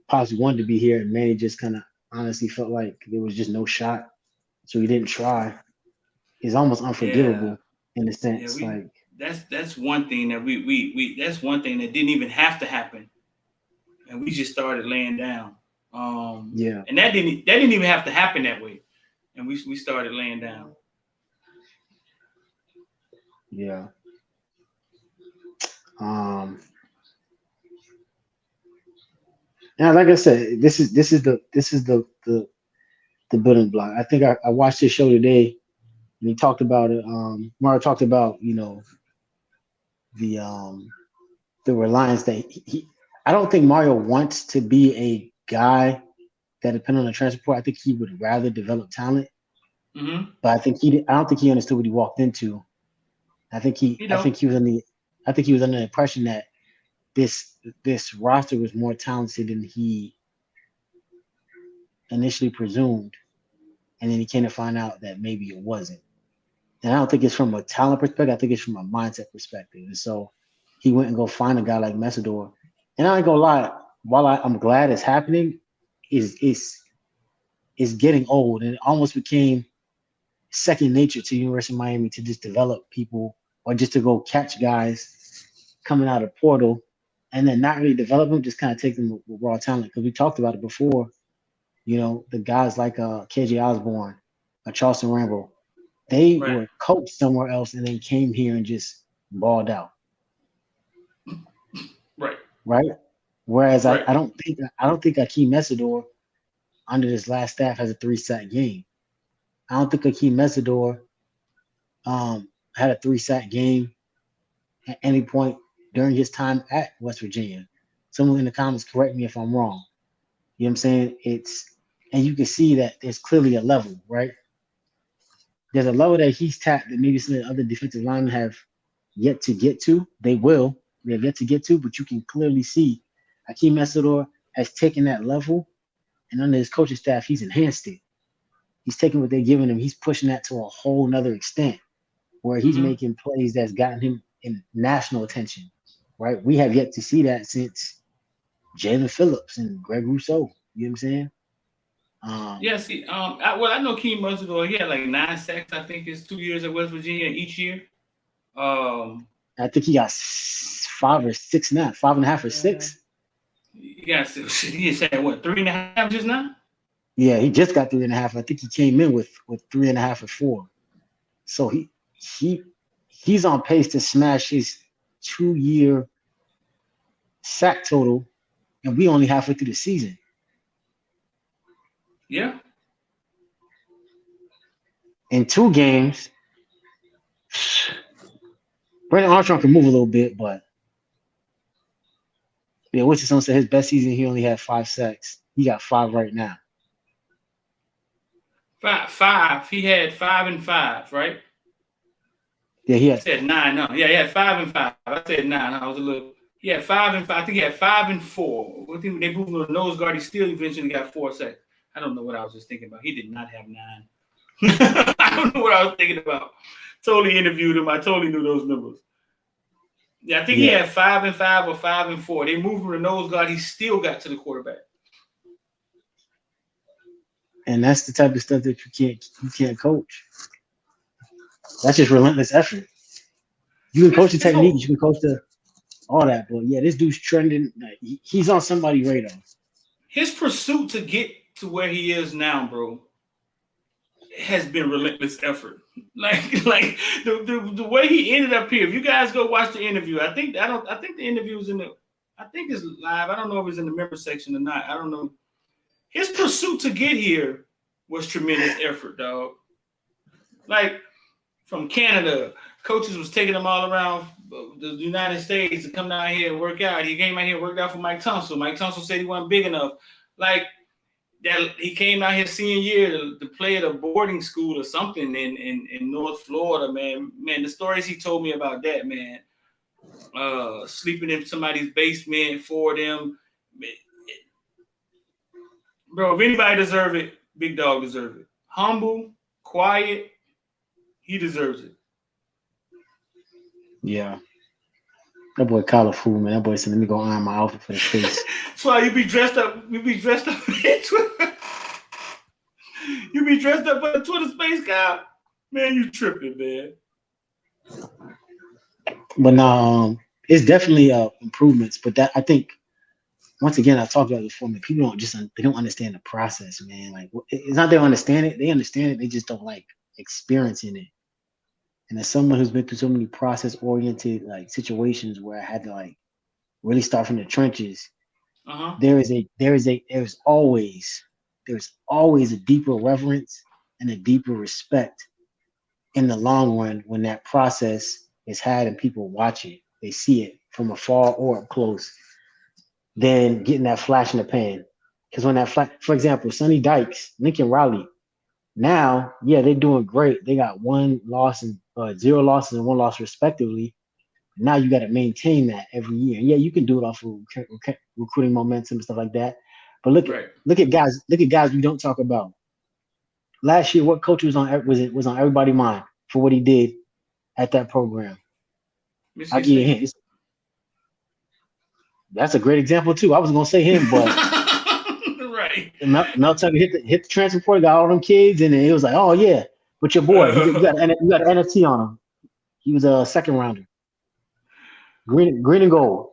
possibly wanted to be here, and Manny just kind of honestly felt like there was just no shot, so he didn't try, is almost unforgivable in a sense. That's one thing that we that's one thing that didn't even have to happen, and we just started laying down. And that didn't even have to happen that way, and we started laying down. Yeah. And like I said, this is the building block. I think I watched this show today and he talked about it. Mario talked about, the um the reliance that I don't think Mario wants to be a guy that depend on the transport. I think he would rather develop talent, Mm-hmm. but I don't think he understood what he walked into. You I know. think he was under the impression that this roster was more talented than he initially presumed, and then he came to find out that maybe it wasn't. And I don't think it's from a talent perspective. I think it's from a mindset perspective. And so he went and go find a guy like Messidor. And I ain't gonna lie, while I'm glad it's happening, is getting old, and it almost became second nature to University of Miami to just develop people or just to go catch guys coming out of portal and then not really develop them, just kind of take them with raw talent. Because we talked about it before, the guys like KJ Osborne, Charleston Rambo, they Right. were coached somewhere else and then came here and just balled out. Right. Right. Whereas Right. I don't think Akeem Messidor under this last staff has a 3-sack game. I don't think Akeem Messidor had a 3-sack game at any point during his time at West Virginia. Someone in the comments correct me if I'm wrong. You know what I'm saying? And you can see that there's clearly a level, right? There's a level that he's tapped that maybe some of the other defensive linemen have yet to get to. They have yet to get to, but you can clearly see Hakeem Messidor has taken that level, and under his coaching staff, he's enhanced it. He's taking what they're giving him, he's pushing that to a whole nother extent where he's Mm-hmm. making plays that's gotten him in national attention, right? We have yet to see that since Jalen Phillips and Greg Rousseau. You know what I'm saying? Yeah, see, I know Keem Messidor, he had like 9 sacks, I think, his 2 years at West Virginia each year. I think he got 5 or 6 now, 5.5 or 6. He just had what, 3.5 just now? Yeah, he just got 3.5. I think he came in with 3.5 or 4. So he's on pace to smash his 2-year sack total, and we only halfway through the season. Yeah. In 2 games, Brandon Armstrong can move a little bit, but yeah, Winston said his best season he only had 5 sacks. He got 5 right now. 5. He had 5 and 5, right? Yeah, he I had. said 9. No, yeah, he had 5 and 5. I said 9. I was a little. He had 5 and 5. I think he had 5 and 4. I think they moved him to the nose guard. He still eventually got 4 sacks. I don't know what I was just thinking about. He did not have 9. I don't know what I was thinking about. Totally interviewed him. I totally knew those numbers. Yeah, I think he had 5 and 5 or 5 and 4. They moved him to the nose guard. He still got to the quarterback. And that's the type of stuff that you can't coach. That's just relentless effort. You can coach the techniques, you can coach all that, but yeah, this dude's trending. He's on somebody's radar. His pursuit to get to where he is now, bro, has been relentless effort. Like the way he ended up here. If you guys go watch the interview, I think the interview is I think it's live. I don't know if it's in the member section or not. I don't know. His pursuit to get here was tremendous effort, dog. Like from Canada, coaches was taking him all around the United States to come down here and work out. He came out here and worked out for Mike Tunsil. Mike Tunsil said he wasn't big enough. Like that, he came out here senior year to play at a boarding school or something in North Florida, man. Man, the stories he told me about that, man. Sleeping in somebody's basement for them. Bro, if anybody deserve it, Big Dog deserve it. Humble, quiet, he deserves it. Yeah. That boy Kyler fool, man. That boy said, let me go iron my outfit for the face. That's why you be dressed up. You be dressed up for the Twitter space, guy. Man, you tripping, man. But now, it's definitely improvements. But that, I think, once again, I talked about it before, man, people they don't understand the process, man. Like, it's not they don't understand it. They understand it. They just don't like experiencing it. And as someone who's been through so many process-oriented like situations where I had to like really start from the trenches, there's always a deeper reverence and a deeper respect in the long run when that process is had and people watch it, they see it from afar or up close, than getting that flash in the pan. Because when that for example, Sonny Dykes, Lincoln Riley, now, yeah, they're doing great. They got 1 loss and 0 losses and 1 loss respectively. Now you got to maintain that every year. Yeah, you can do it off of recruiting momentum and stuff like that. But look at guys we don't talk about. Last year, what coach was on everybody's mind for what he did at that program? I'll give you a hint. That's a great example too. I was gonna say him, but right. Mel Tucker hit the transfer portal, got all them kids, and it was like, oh yeah, but your boy, you got an NFT on him. He was a second rounder. Green and gold.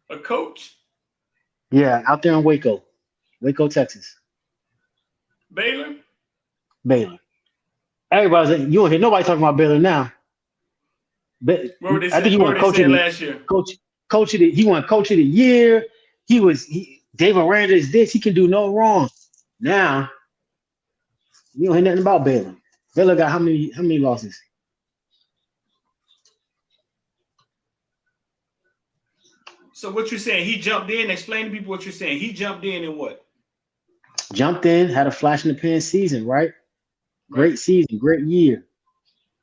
A coach? Yeah, out there in Waco, Texas. Baylor. Everybody's like, you don't hear nobody talking about Baylor now. But I think he won coach of last year. Coach of the, he won coach of the year. David Aranda is this. He can do no wrong. Now, you don't hear nothing about Baylor. Baylor got how many losses? So what you're saying? He jumped in. Explain to people what you're saying. He jumped in and what? Jumped in, had a flash in the pan season, right? Great season, great year.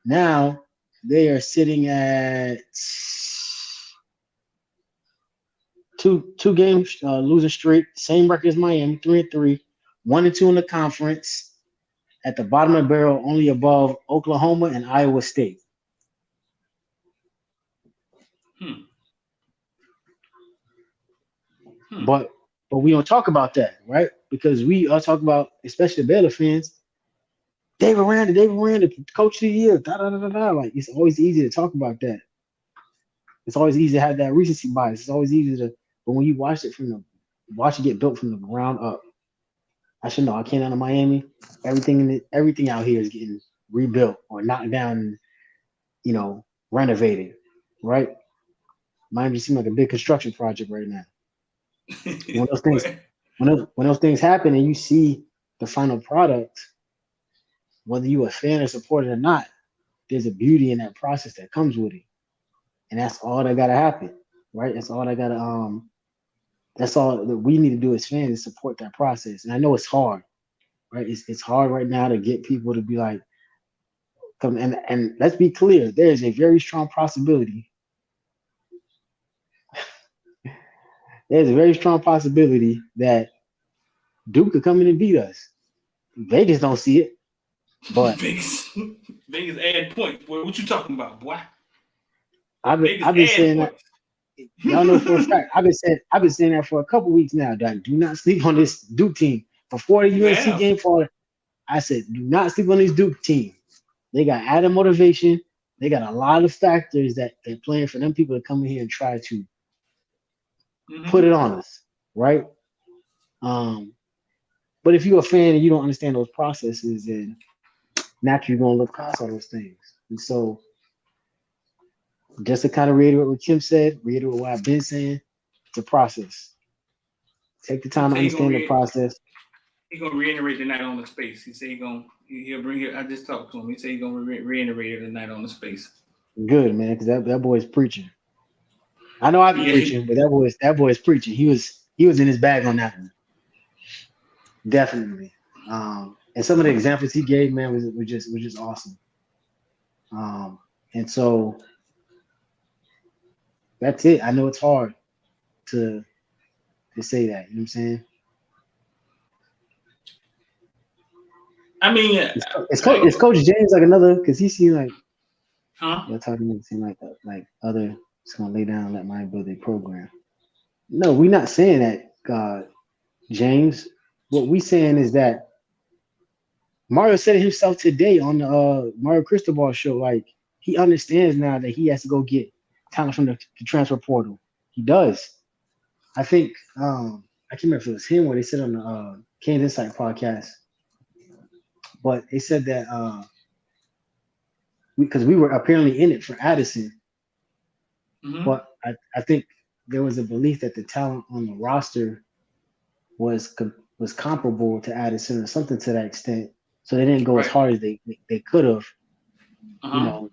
Now they are sitting at two games losing streak, same record as Miami, 3-3, 1-2 in the conference, at the bottom of the barrel, only above Oklahoma and Iowa State. But we don't talk about that, right? Because we are talking about, especially the Baylor fans, David Aranda, coach of the year, Like, it's always easy to talk about that. It's always easy to have that recency bias. It's always easy to, but when you watch it get built from the ground up. I should know. I came out of Miami. Everything out here is getting rebuilt or knocked down, renovated, right? Miami seems like a big construction project right now. When those things happen and you see the final product, whether you a fan or supporter or not, there's a beauty in that process that comes with it. And that's all that gotta happen, right? That's all that we need to do as fans is support that process. And I know it's hard, right? It's hard right now to get people to be like, come and let's be clear, there is a very strong possibility. There's a very strong possibility that Duke could come in and beat us. Vegas don't see it, but Vegas add points. What you talking about, boy? I've been saying that. Y'all know for a fact. I've been saying that for a couple weeks now. That do not sleep on this Duke team. Before the UNC game falling, I said, do not sleep on this Duke team. They got added motivation. They got a lot of factors that they're playing for them people to come in here and try to put it on us, right? But if you're a fan and you don't understand those processes, then naturally you're gonna look past all those things. And so, just to kind of reiterate what Kim said, reiterate what I've been saying, it's a process. Take the time to understand the process. He's gonna reiterate tonight on the space. He said he'll bring it. I just talked to him. He said he's gonna reiterate it tonight on the space. Good, man, because that boy's preaching. I know I've been preaching, but that boy's preaching. He was in his bag on that one. Definitely. And some of the examples he gave, man, was just awesome. And so that's it. I know it's hard to say that. You know what I'm saying? I mean, is Coach James like another? Because he seemed like, you're talking to seem like other just gonna lay down and let Miami build a program. No, we're not saying that, James. What we saying is that Mario said it himself today on the Mario Cristobal show. Like, he understands now that he has to go get talent from the transfer portal. He does. I think I can't remember if it was him or they said on the Kansas Insight podcast, but they said that because we were apparently in it for Addison, Mhm. but I think there was a belief that the talent on the roster was comparable to Addison or something to that extent. So they didn't go as Right. hard as they could have. You know,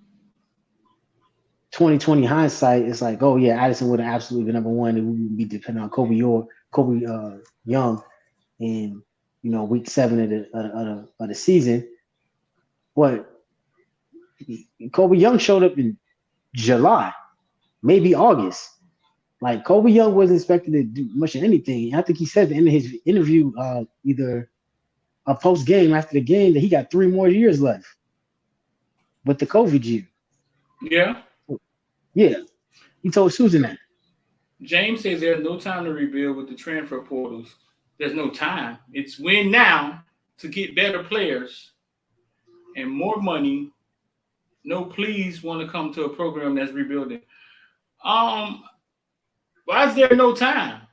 2020 hindsight, it's like, oh yeah, Addison would have absolutely been number one, and we would be depending on Kobe Young in week 7 of the season. But Kobe Young showed up in July, maybe August. Like Kobe Young wasn't expected to do much of anything. I think he said in his interview, either a post game after the game, that he got 3 more years left with the COVID year. Yeah. Yeah, he told Susan that. James says there's no time to rebuild with the transfer portals. There's no time. It's win now to get better players and more money. No, please want to come to a program that's rebuilding. Why is there no time?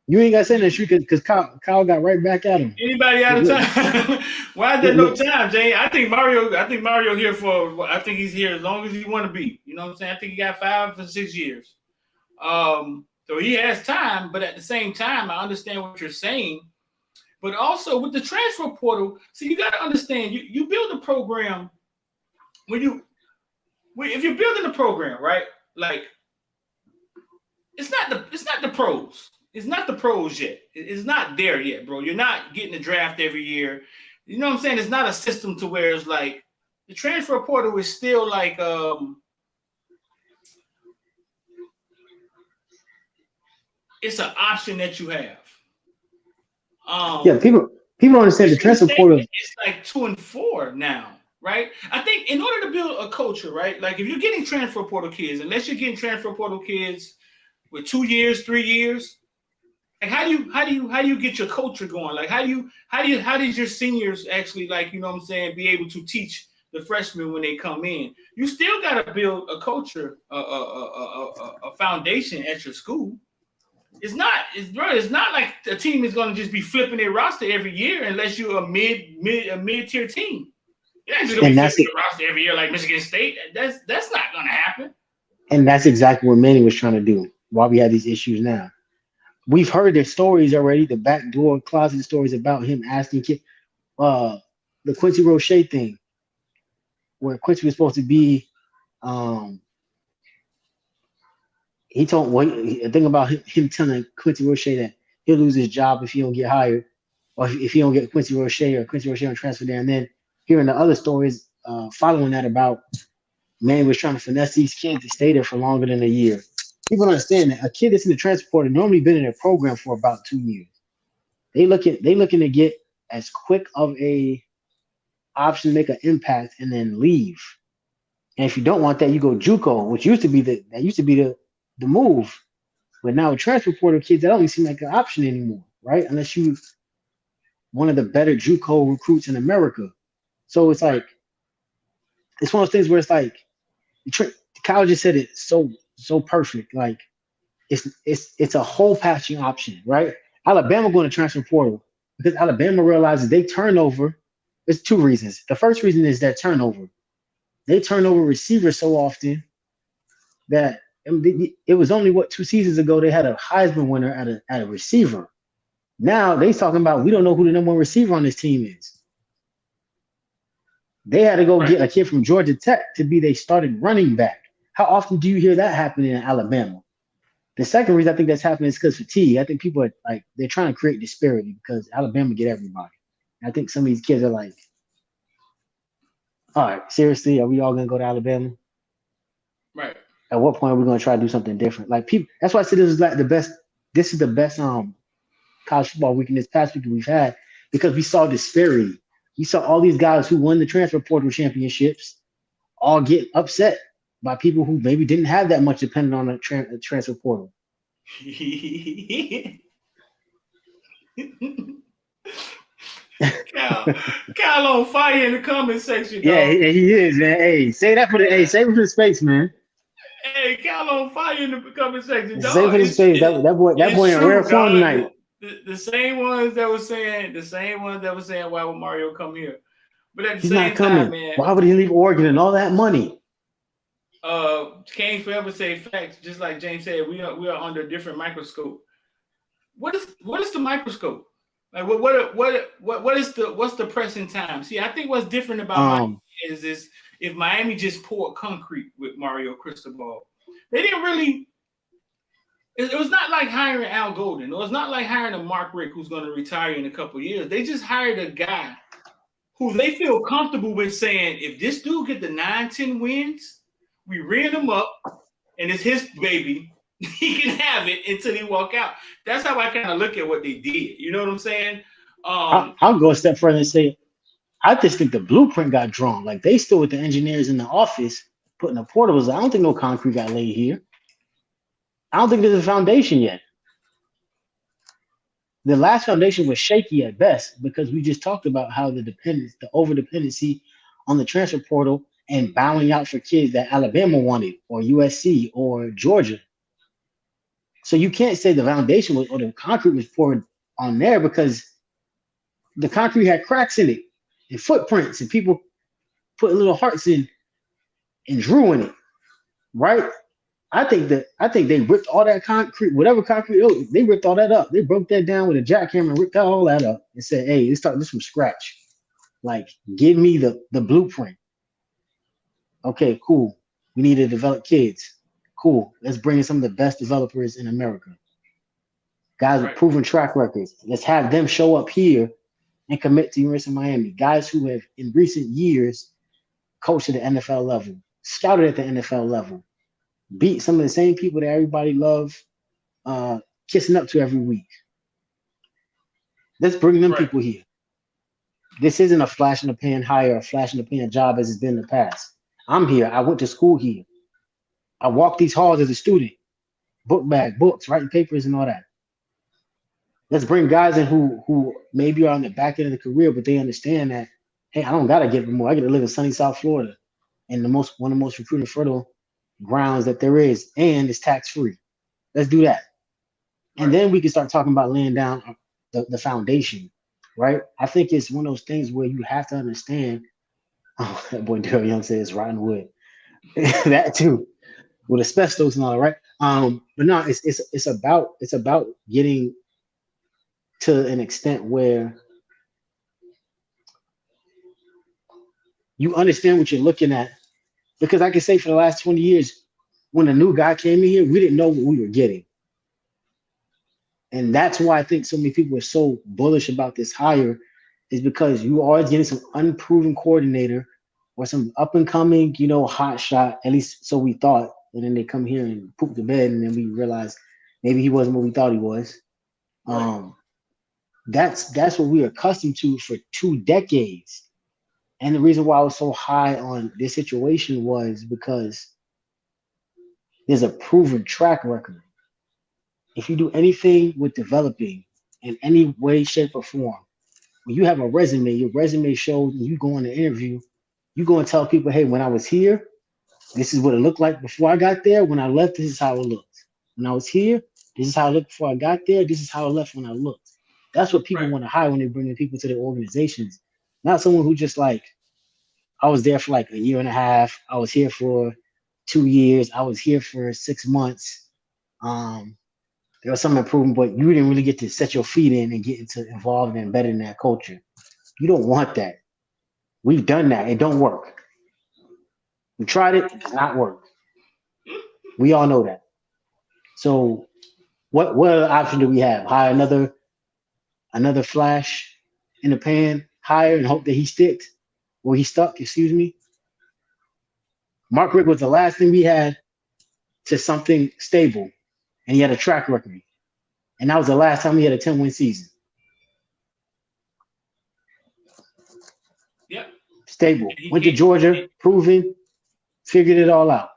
You ain't got to say that shit because Kyle got right back at him. Anybody out of time? Why is there no time, Jay? I think Mario here for. I think he's here as long as he want to be. You know what I'm saying? I think he got 5 or 6 years. So he has time, but at the same time, I understand what you're saying. But also with the transfer portal, so you got to understand, you build a program if you're building a program, right? Like it's not the pros. It's not the pros yet. It's not there yet, bro. You're not getting a draft every year. You know what I'm saying? It's not a system to where it's like the transfer portal is still like it's an option that you have. Yeah, people don't understand the transfer portal. It's like 2 and 4 now, right? I think in order to build a culture, right? Like if you're getting transfer portal kids, unless you're getting transfer portal kids with 2 years, 3 years, like how do you get your culture going? Like how does your seniors actually, like, you know what I'm saying, be able to teach the freshmen when they come in? You still got to build a culture, a foundation at your school. It's not like a team is going to just be flipping their roster every year unless you're a mid-tier team. You're not just going to be flipping the roster every year like Michigan State. That's not going to happen. And that's exactly what Manny was trying to do. Why we have these issues now. We've heard their stories already, the backdoor closet stories about him asking kids, the Quincy Roche thing, where Quincy was supposed to be. He told a thing about him telling Quincy Roche that he'll lose his job if he don't get hired, or if he don't get Quincy Roche or Quincy Roche don't transfer there. And then hearing the other stories following that about Manny was trying to finesse these kids to stay there for longer than a year. People don't understand that a kid that's in the transfer portal normally been in their program for about 2 years. They looking to get as quick of a option to make an impact and then leave. And if you don't want that, you go JUCO, which used to be the move. But now with transfer portal kids, that don't even seem like an option anymore, right? Unless you one of the better JUCO recruits in America. So it's like it's one of those things where it's like Kyle just said it so perfect. Like it's a whole patching option, right? Alabama going to transfer portal because Alabama realizes they turnover. There's 2 reasons. The first reason is that turnover. They turn over receivers so often that it was only 2 seasons ago they had a Heisman winner at a receiver. Now they talking about we don't know who the number 1 receiver on this team is. They had to go get a kid from Georgia Tech to be their starting running back. How often do you hear that happening in Alabama? The second reason I think that's happening is because fatigue. I think people are like they're trying to create disparity because Alabama get everybody. And I think some of these kids are like, all right, seriously, are we all gonna go to Alabama? Right. At what point are we gonna try to do something different? Like people, that's why I said this is like the best. This is the best college football weekend this past week we've had because we saw disparity. We saw all these guys who won the transfer portal championships all get upset by people who maybe didn't have that much depending on the transfer portal. Cal on fire in the comment section. Dog. Yeah, he is, man. Hey, say that for the save it for the space, man. Hey, Cal on fire in the comment section. Dog. Save it for the space. That boy in rare form tonight. The same ones that were saying why would Mario come here? But at the He's same not coming. time, man. Why would he leave Oregon and all that money? Can't forever say facts. Just like James said, we are under a different microscope. What is the microscope? Like what's the pressing time? See, I think what's different about Miami is if Miami just poured concrete with Mario Cristobal, they didn't really. It was not like hiring Al Golden. It was not like hiring a Mark Rick who's going to retire in a couple of years. They just hired a guy who they feel comfortable with saying, if this dude get the 9-10 wins, we rear him up, and it's his baby. He can have it until he walk out. That's how I kind of look at what they did. You know what I'm saying? I'll go a step further and say, I just think the blueprint got drawn. Like they still with the engineers in the office putting the portables. I don't think no concrete got laid here. I don't think there's a foundation yet. The last foundation was shaky at best because we just talked about how the over dependency on the transfer portal and bowing out for kids that Alabama wanted or USC or Georgia. So you can't say the foundation was or the concrete was poured on there because the concrete had cracks in it and footprints and people put little hearts in and drew in it, right? I think they ripped all that concrete, whatever concrete, they ripped all that up. They broke that down with a jackhammer and ripped all that up and said, hey, let's start this from scratch. Like, give me the blueprint. Okay, cool. We need to develop kids. Cool. Let's bring in some of the best developers in America. Guys with proven track records. Let's have them show up here and commit to University of Miami. Guys who have, in recent years, coached at the NFL level, scouted at the NFL level, beat some of the same people that everybody loves kissing up to every week. Let's bring them people here. This isn't a flash in the pan hire, a flash in the pan job as it's been in the past. I'm here. I went to school here. I walked these halls as a student. Book bag, books, writing papers and all that. Let's bring guys in who maybe are on the back end of the career, but they understand that, hey, I don't got to get more. I get to live in sunny South Florida and one of the most recruiting fertile grounds that there is, and it's tax-free. Let's do that. And then we can start talking about laying down the foundation, right? I think it's one of those things where you have to understand. Oh, that boy Daryl Young says rotten wood. That too, with asbestos and all, right? But no, it's about getting to an extent where you understand what you're looking at. Because I can say for the last 20 years, when a new guy came in here, we didn't know what we were getting. And that's why I think so many people are so bullish about this hire, is because you are getting some unproven coordinator or some up and coming, hot shot, at least so we thought. And then they come here and poop the bed, and then we realize maybe he wasn't what we thought he was. That's what we're accustomed to for 2 decades. And the reason why I was so high on this situation was because there's a proven track record. If you do anything with developing in any way, shape, or form, when you have a resume, your resume shows, and you go on the interview, you go and tell people, hey, when I was here, this is what it looked like before I got there. When I left, this is how it looked. When I was here, this is how it looked before I got there. This is how it left when I looked. That's what people want to hire when they bring in people to their organizations. Not someone who just like, I was there for like a year and a half. I was here for 2 years. I was here for 6 months. There was some improvement, but you didn't really get to set your feet in and get involved and embedded in that culture. You don't want that. We've done that. It don't work. We tried it. It does not work. We all know that. So what other option do we have? Hire another flash in the pan, hire and hope that he sticks? Or he stuck, excuse me. Mark Rick was the last thing we had to something stable. And he had a track record. And that was the last time he had a 10-win season. Yep. Stable. Went to Georgia, proven, figured it all out.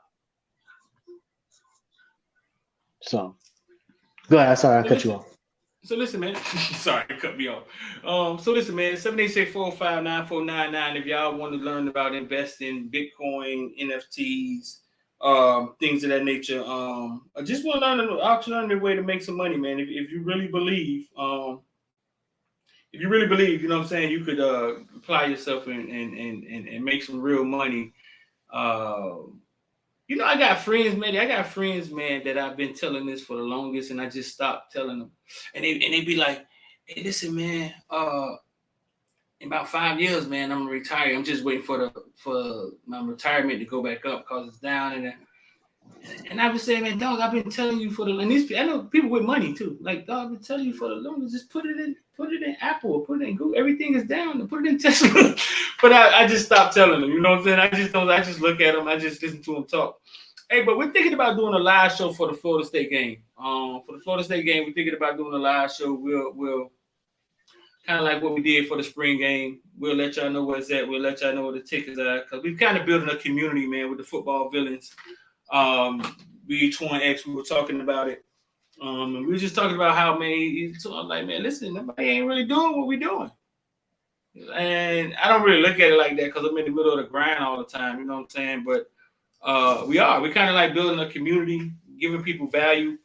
So, go ahead. Sorry, I cut you off. So listen, man. Sorry, it cut me off. So listen, man. 786-405-9499. If y'all want to learn about investing, Bitcoin, NFTs, things of that nature. I just want to learn an alternative way to make some money, man. If you really believe, you know what I'm saying, you could apply yourself and make some real money. You know, I got friends, man. That I've been telling this for the longest, and I just stopped telling them. And they be like, "Hey, listen, man. In about 5 years, man, I'm gonna retire. I'm just waiting for my retirement to go back up because it's down." And I've been saying, "Man, dog, I've been telling you for the and these I know people with money too. Like, dog, I've been telling you for the longest. Just put it in Apple, or put it in Google. Everything is down. Put it in Tesla." But I just stopped telling them. You know what I'm saying? I just don't. I just look at them. I just listen to them talk. Hey, but we're thinking about doing a live show for the Florida State game. For the Florida State game, we're thinking about doing a live show. We'll kind of like what we did for the spring game. We'll let y'all know where it's at. We'll let y'all know where the tickets are, because we've kind of building a community, man, with the football villains. VH1X, we were talking about it. And we were just talking about how, man, I'm like, man, listen, nobody ain't really doing what we're doing. And I don't really look at it like that because I'm in the middle of the grind all the time, you know what I'm saying? But we're kind of like building a community, giving people value,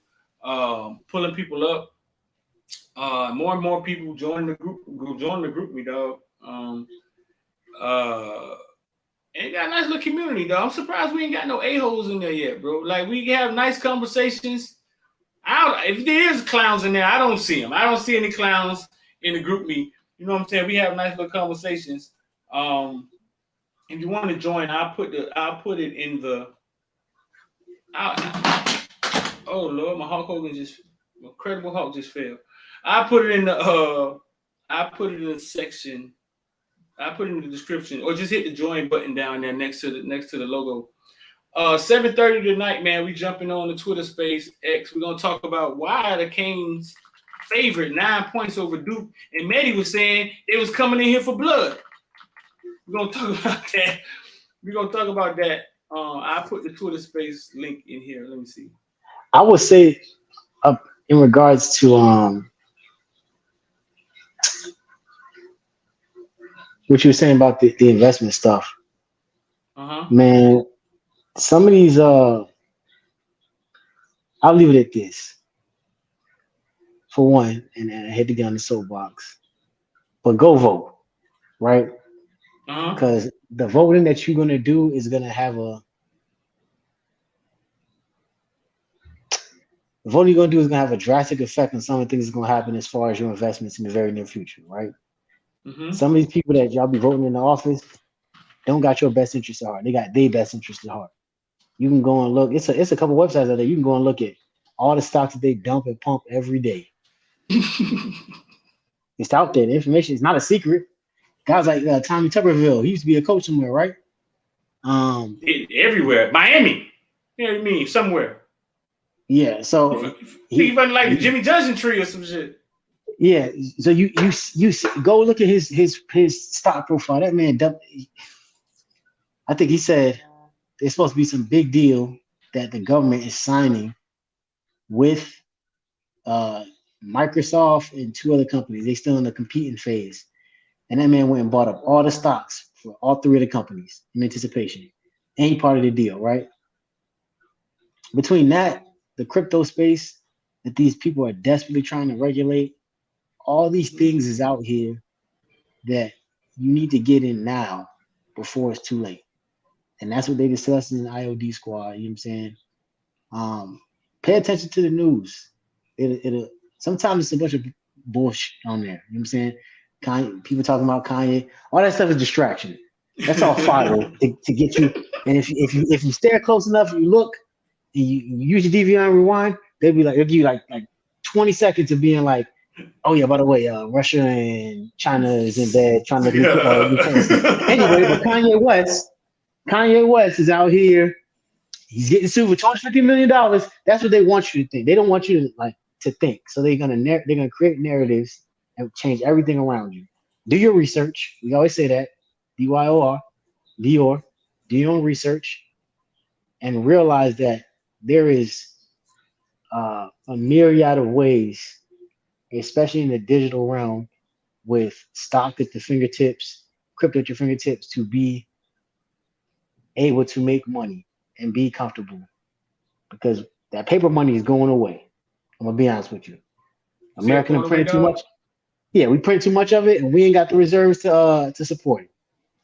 pulling people up. More and more people join the group, me, dog. And got a nice little community, dog. I'm surprised we ain't got no a-holes in there yet, bro. Like, we have nice conversations. If there is clowns in there, I don't see them. I don't see any clowns in the group me. You know what I'm saying? We have nice little conversations. If you want to join, I'll put it in the. Oh Lord, my Incredible Hulk just fell. I put it in the section. I put it in the description, or just hit the join button down there next to the logo. 7:30 tonight, man. We jumping on the Twitter Space X. We're gonna talk about why the Canes favorite 9 points over Duke. And Maddie was saying they was coming in here for blood. We're gonna talk about that. I put the Twitter Space link in here. Let me see. I would say, in regards to what you were saying about the investment stuff, man. Some of these, I'll leave it at this. For one, and I hate to get on the soapbox, but go vote, right? Because the voting that you're gonna do is gonna have the voting you're gonna do is gonna have a drastic effect on some of the things that's gonna happen as far as your investments in the very near future, right? Some of these people that y'all be voting in the office don't got your best interest at heart. They got their best interest at heart. You can go and look. It's a couple websites out there. You can go and look at all the stocks that they dump and pump every day. It's out there. The information is not a secret. Guys like Tommy Tuberville, he used to be a coach somewhere, right? Everywhere. Miami. You know what I mean? Somewhere. Yeah. So he running like the Jimmy Johnson tree or some shit. Yeah. So you go look at his stock profile. That man, I think he said there's supposed to be some big deal that the government is signing with Microsoft and two other companies. They still in the competing phase. And that man went and bought up all the stocks for all three of the companies in anticipation. Ain't part of the deal, right? Between that, the crypto space that these people are desperately trying to regulate, all these things is out here that you need to get in now before it's too late. And that's what they discussed in the IOD Squad. You know what I'm saying? Pay attention to the news. It'll sometimes it's a bunch of bullshit on there. You know what I'm saying? People talking about Kanye, all that stuff is distraction. That's all fodder to get you. And if you stare close enough, and you look, and you use your DVR and rewind, they'll give you like 20 seconds of being like, oh yeah, by the way, Russia and China is in bed trying to do currency. Anyway, but Kanye West is out here. He's getting sued for $250 million. That's what they want you to think. They don't want you to think. So they're gonna create narratives and change everything around you. Do your research. We always say that. DYOR. Do your own research and realize that there is a myriad of ways, especially in the digital realm, with stock at the fingertips, crypto at your fingertips, to be able to make money and be comfortable. Because that paper money is going away. I'm gonna be honest with you. American printed too much. Yeah, we print too much of it, and we ain't got the reserves to support it.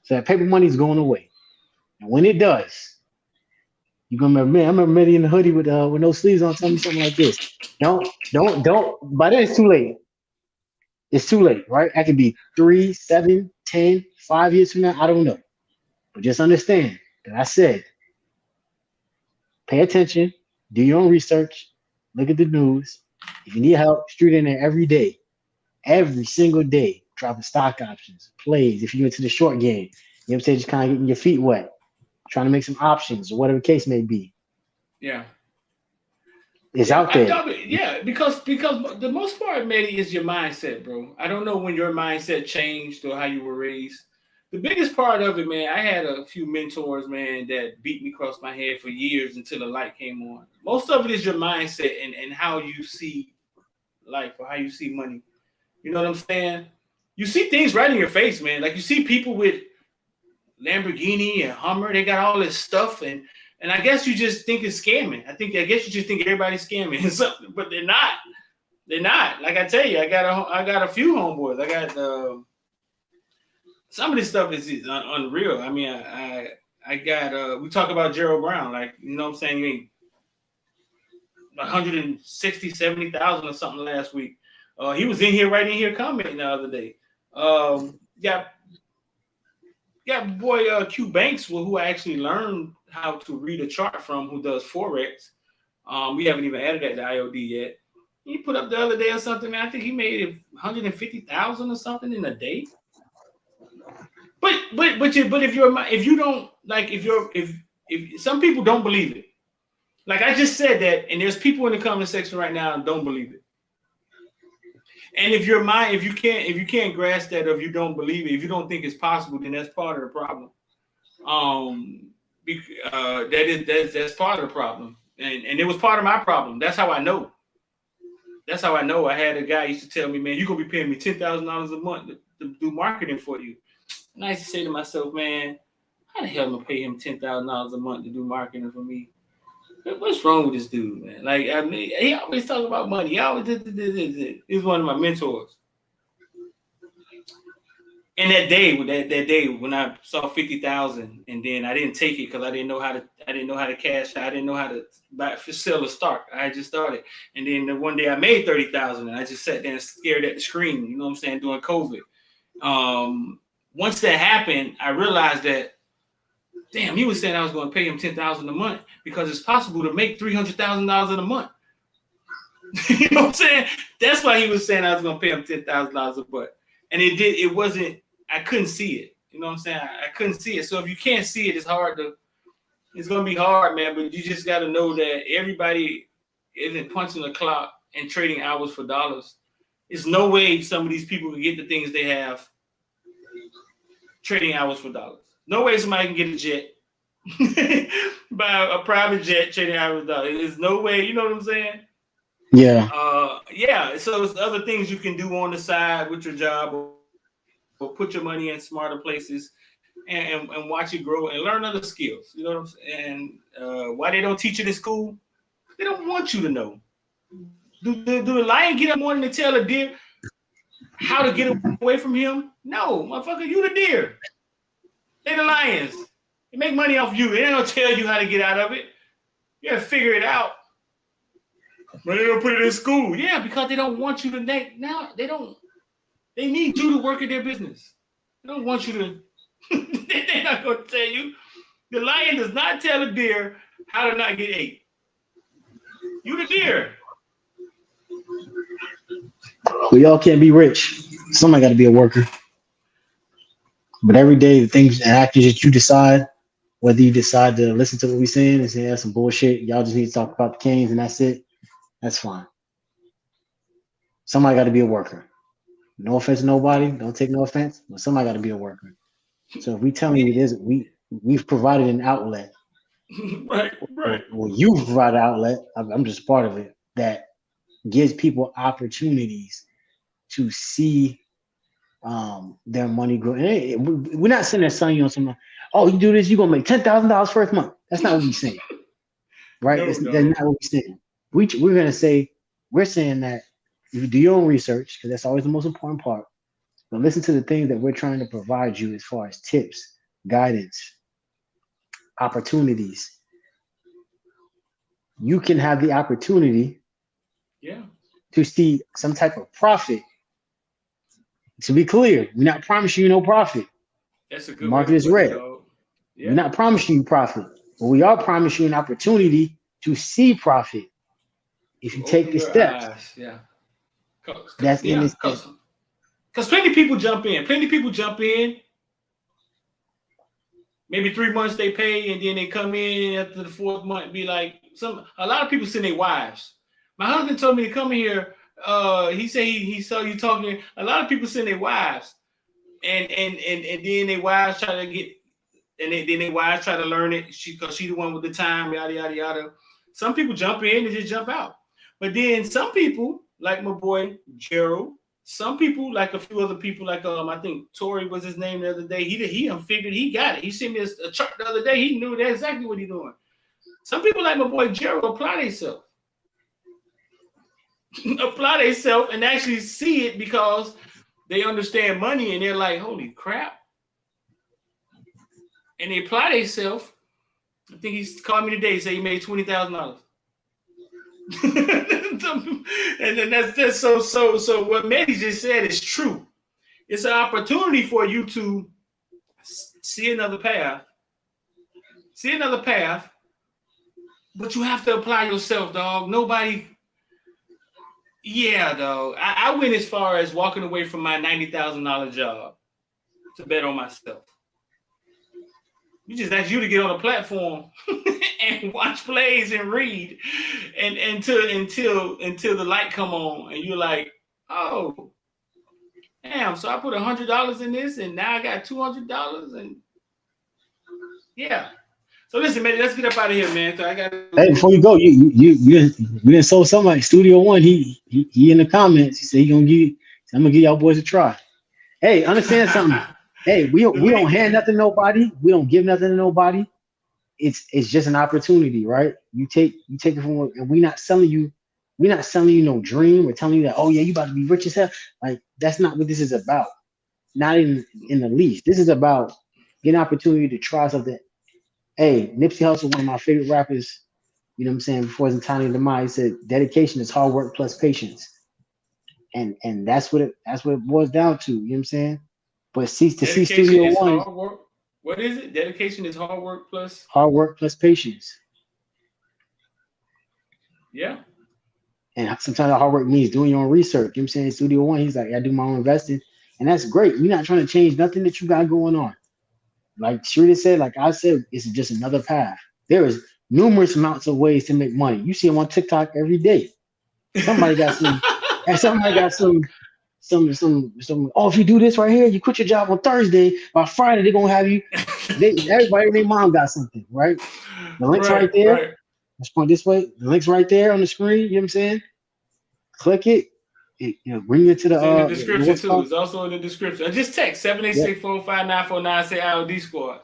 So that paper money is going away. And when it does, You gonna remember me? I remember Medi in the hoodie with no sleeves on, telling me something like this. Don't. By then it's too late. It's too late, right? I could be 3, 7, 10, 5 years from now. I don't know. But just understand that I said, pay attention, do your own research, look at the news. If you need help, street in there every day, every single day, dropping stock options, plays. If you're into the short game, you know what I'm saying? Just kind of getting your feet wet, trying to make some options or whatever the case may be. Yeah. It's out there. Because the most part, Medi, is your mindset, bro. I don't know when your mindset changed or how you were raised. The biggest part of it, man, I had a few mentors, man, that beat me across my head for years until the light came on. Most of it is your mindset and how you see life or how you see money. You know what I'm saying? You see things right in your face, man. Like you see people with Lamborghini and Hummer, they got all this stuff, and I guess you just think it's scamming. I guess you just think everybody's scamming something, but they're not. They're not. Like I tell you, I got a few homeboys. I got some of this stuff is unreal. I mean, I got we talk about Gerald Brown, like, you know what I'm saying, you ain't 160, 70,000 or something last week. He was right in here commenting the other day. Got boy Q Banks, who I actually learned how to read a chart from, who does Forex. We haven't even added that to IOD yet. He put up the other day or something, man. I think he made 150,000 or something in a day. But if some people don't believe it, like I just said that, and there's people in the comment section right now don't believe it. And if you can't grasp that, or if you don't believe it, if you don't think it's possible, then that's part of the problem. That's part of the problem, and it was part of my problem. That's how I know. I had a guy used to tell me, man, you're gonna be paying me $10,000 a month to do marketing for you. And I used to say to myself, man, how the hell am I gonna pay him $10,000 a month to do marketing for me? What's wrong with this dude, man? Like, I mean, he always talk about money. He always did. He's one of my mentors. And that day when I saw 50,000, and then I didn't take it because I didn't know how to cash. I didn't know how to sell a start. I just started, and then the one day I made 30,000, and I just sat there and stared at the screen. You know what I'm saying? During COVID. Once that happened, I realized that, damn, he was saying I was going to pay him $10,000 a month because it's possible to make $300,000 in a month. You know what I'm saying? That's why he was saying I was going to pay him $10,000 a month. And it wasn't, I couldn't see it. You know what I'm saying? I couldn't see it. So if you can't see it, it's going to be hard, man. But you just got to know that everybody isn't punching the clock and trading hours for dollars. There's no way some of these people can get the things they have trading hours for dollars. No way somebody can get a jet, buy a private jet trading hours for dollars. There's no way, you know what I'm saying? Yeah. So there's other things you can do on the side with your job, or put your money in smarter places and watch it grow and learn other skills. You know what I'm saying? And why they don't teach it in school? They don't want you to know. Do the lion get up morning to tell a deer how to get away from him? No, motherfucker, you the deer. They the lions. They make money off you. They don't tell you how to get out of it. You gotta figure it out. But they don't put it in school. Yeah, because they don't want you to now. They need you to work in their business. They don't want you to. They're not gonna tell you. The lion does not tell a deer how to not get ate. You the deer. We all can't be rich. Somebody got to be a worker. But every day, the things and actions that you decide, whether you decide to listen to what we're saying and say that's some bullshit, y'all just need to talk about the Canes and that's it. That's fine. Somebody got to be a worker. No offense to nobody. Don't take no offense. But somebody got to be a worker. So if we telling you this, we've provided an outlet. Right. Well, you've provided an outlet. I'm just part of it that gives people opportunities to see their money grow. And we're not sitting there selling you on something. Oh, you do this, you're gonna make $10,000 first month. That's not what we're saying, right? That's not what we're saying. We're gonna say we're saying that you do your own research because that's always the most important part. But listen to the things that we're trying to provide you as far as tips, guidance, opportunities, you can have the opportunity to see some type of profit. To be clear, we're not promising you no profit. That's a good The way market to is put it, red. dog. We're not promising you profit, but we are promising you an opportunity to see profit if you take Open the your steps. eyes. Yeah. That's in this. Because plenty of people jump in. Maybe 3 months they pay, and then they come in after the 4th month and be like, a lot of people send their wives. My husband told me to come here. He said he saw you talking. A lot of people send their wives, and then their wives try to get, and then their wives try to learn it. Because she the one with the time, yada yada yada. Some people jump in and just jump out, but then some people, like my boy Gerald. Some people, like a few other people, like I think Tori was his name the other day. He figured he got it. He sent me a chart the other day. He knew that exactly what he's doing. Some people, like my boy Gerald, apply themselves and actually see it because they understand money and they're like, holy crap. And they apply themselves. I think he's called me today. Say he made $20,000. And then that's so what Mehdi just said is true. It's an opportunity for you to see another path, but you have to apply yourself, dog. Nobody, dog. I went as far as walking away from my $90,000 job to bet on myself. We just asked you to get on a platform and watch plays and read, and until the light come on, and you're like, oh, damn! So I put $100 in this, and now I got $200, and So listen, man, let's get up out of here, man. So I got. Hey, before you go, you didn't sold somebody. Studio One, he in the comments. He said he gonna give. I'm gonna give y'all boys a try. Hey, understand something. Hey, we don't hand nothing to nobody. We don't give nothing to nobody. It's just an opportunity, right? You take it from, and we're not selling you no dream. We're telling you that, oh yeah, you about to be rich as hell. Like, that's not what this is about. Not in the least. This is about getting an opportunity to try something. Hey, Nipsey Hussle, one of my favorite rappers, you know what I'm saying, before his untimely demise, he said dedication is hard work plus patience. And that's what it boils down to, you know what I'm saying? But see Studio One. Hard work. What is it? Dedication is hard work plus patience. Yeah. And sometimes hard work means doing your own research. You know what I'm saying? Studio One, he's like, I do my own investing. And that's great. We're not trying to change nothing that you got going on. Like Shrita said, like I said, it's just another path. There is numerous amounts of ways to make money. You see them on TikTok every day. Somebody got some, oh, if you do this right here, you quit your job on Thursday, by Friday, they're gonna have you. Everybody and their mom got something, right? The link's right there. Right. Let's point this way. The link's right there on the screen. You know what I'm saying? Click it. Bring you to the. It's in the description too. It's also in the description. Just text 786-459-49. Say IOD Squad.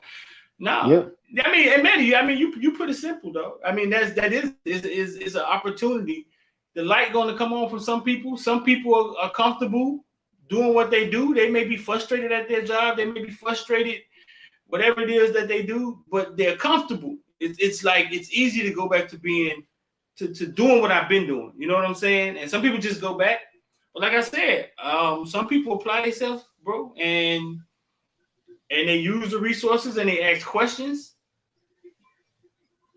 No, yep. I mean, and Manny, you put it simple though. I mean, that is an opportunity. The light going to come on for some people. Some people are comfortable doing what they do. They may be frustrated at their job. They may be frustrated, whatever it is that they do, but they're comfortable. It's like it's easy to go back to being to doing what I've been doing. You know what I'm saying? And some people just go back. But like I said, some people apply themselves, bro, and they use the resources and they ask questions.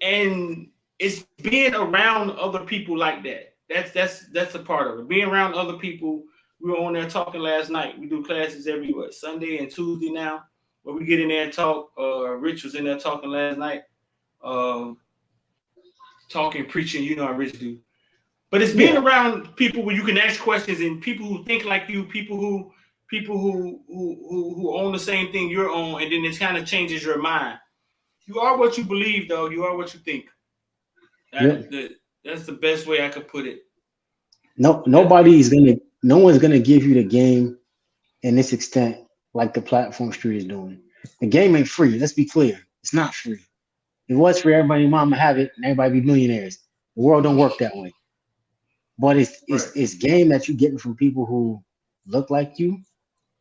And it's being around other people like that. That's a part of it. Being around other people. We were on there talking last night. We do classes every Sunday and Tuesday now, where we get in there and talk. Rich was in there talking last night, talking, preaching. You know how Rich do. But it's being around people where you can ask questions and people who think like you, people who own the same thing you're on, and then it kind of changes your mind. You are what you believe, though. You are what you think. That's the best way I could put it. No one's gonna give you the game in this extent like the platform street is doing. The game ain't free. Let's be clear. It's not free. If it was free, everybody mama have it and everybody be millionaires. The world don't work that way. But it's game that you're getting from people who look like you.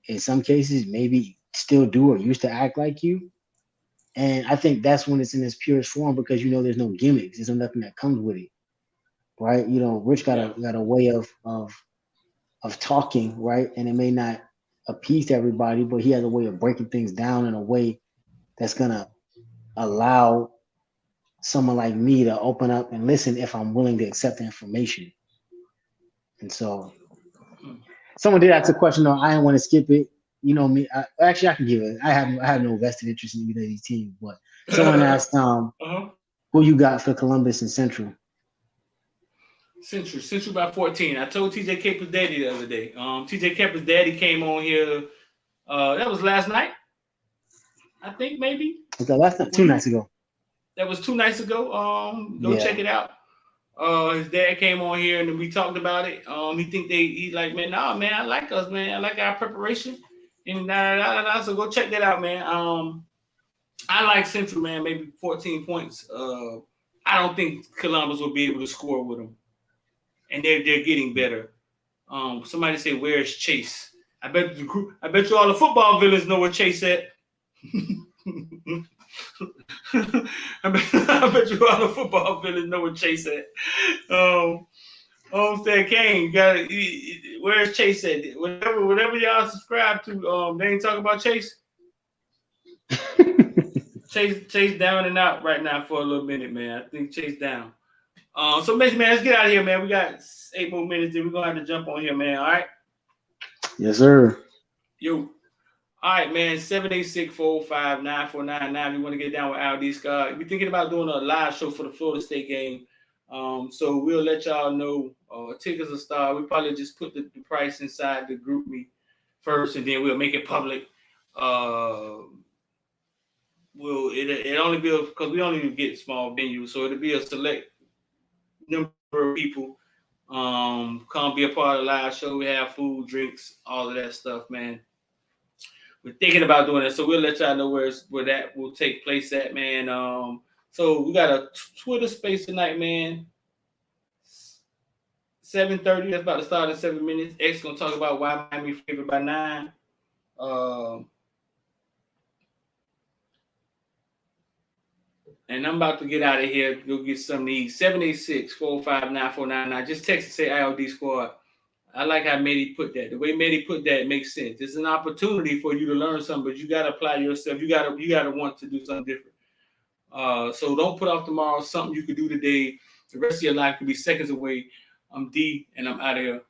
In some cases, maybe still do or used to act like you. And I think that's when it's in its purest form because there's no gimmicks. There's nothing that comes with it, right? Rich got a way of talking, right? And it may not appease to everybody, but he has a way of breaking things down in a way that's gonna allow someone like me to open up and listen if I'm willing to accept the information. And so someone did ask a question, though. I didn't want to skip it. You know me. I can give it. I have no vested interest in either of these teams. But someone asked, who you got for Columbus and Central? Central by 14. I told TJ Kepler's daddy the other day. TJ Kepler's daddy came on here. That was last night, I think, maybe. Okay, that's not 2 nights ago. That was 2 nights ago. Go check it out. His dad came on here and we talked about it. He like, man, nah, man, I like us, man. I like our preparation. And so go check that out, man. I like Central, man, maybe 14 points. I don't think Columbus will be able to score with them. And they're getting better. Somebody say, where's Chase? I bet you all the football villains know where Chase at. I bet you all the football villains know where Chase at. Homestead Kane, where's Chase at? Whatever y'all subscribe to, they ain't talking about Chase. Chase down and out right now for a little minute, man. I think Chase down. So man, let's get out of here, man. We got 8 more minutes, then we're gonna have to jump on here, man. All right. Yes, sir. Yo. All right, man. 786-405-9499. We want to get down with IOD Squad. We're thinking about doing a live show for the Florida State game. So we'll let y'all know. Tickets will start. We'll probably just put the price inside the group me first, and then we'll make it public. It'll only be because we only get small venues, so it'll be a select number of people. Come be a part of the live show. We have food, drinks, all of that stuff, man. We're thinking about doing it, so we'll let y'all know where that will take place at, man. So we got a Twitter space tonight, man. 7:30. That's about to start in 7 minutes. X gonna talk about why Miami favored by 9. And I'm about to get out of here. Go get something to eat. 786-405-9499. Just text and say IOD Squad. I like how Mehdi put that. The way Mehdi put that makes sense. It's an opportunity for you to learn something, but you got to apply yourself. You got to want to do something different. So don't put off tomorrow something you could do today. The rest of your life could be seconds away. I'm D, and I'm out of here.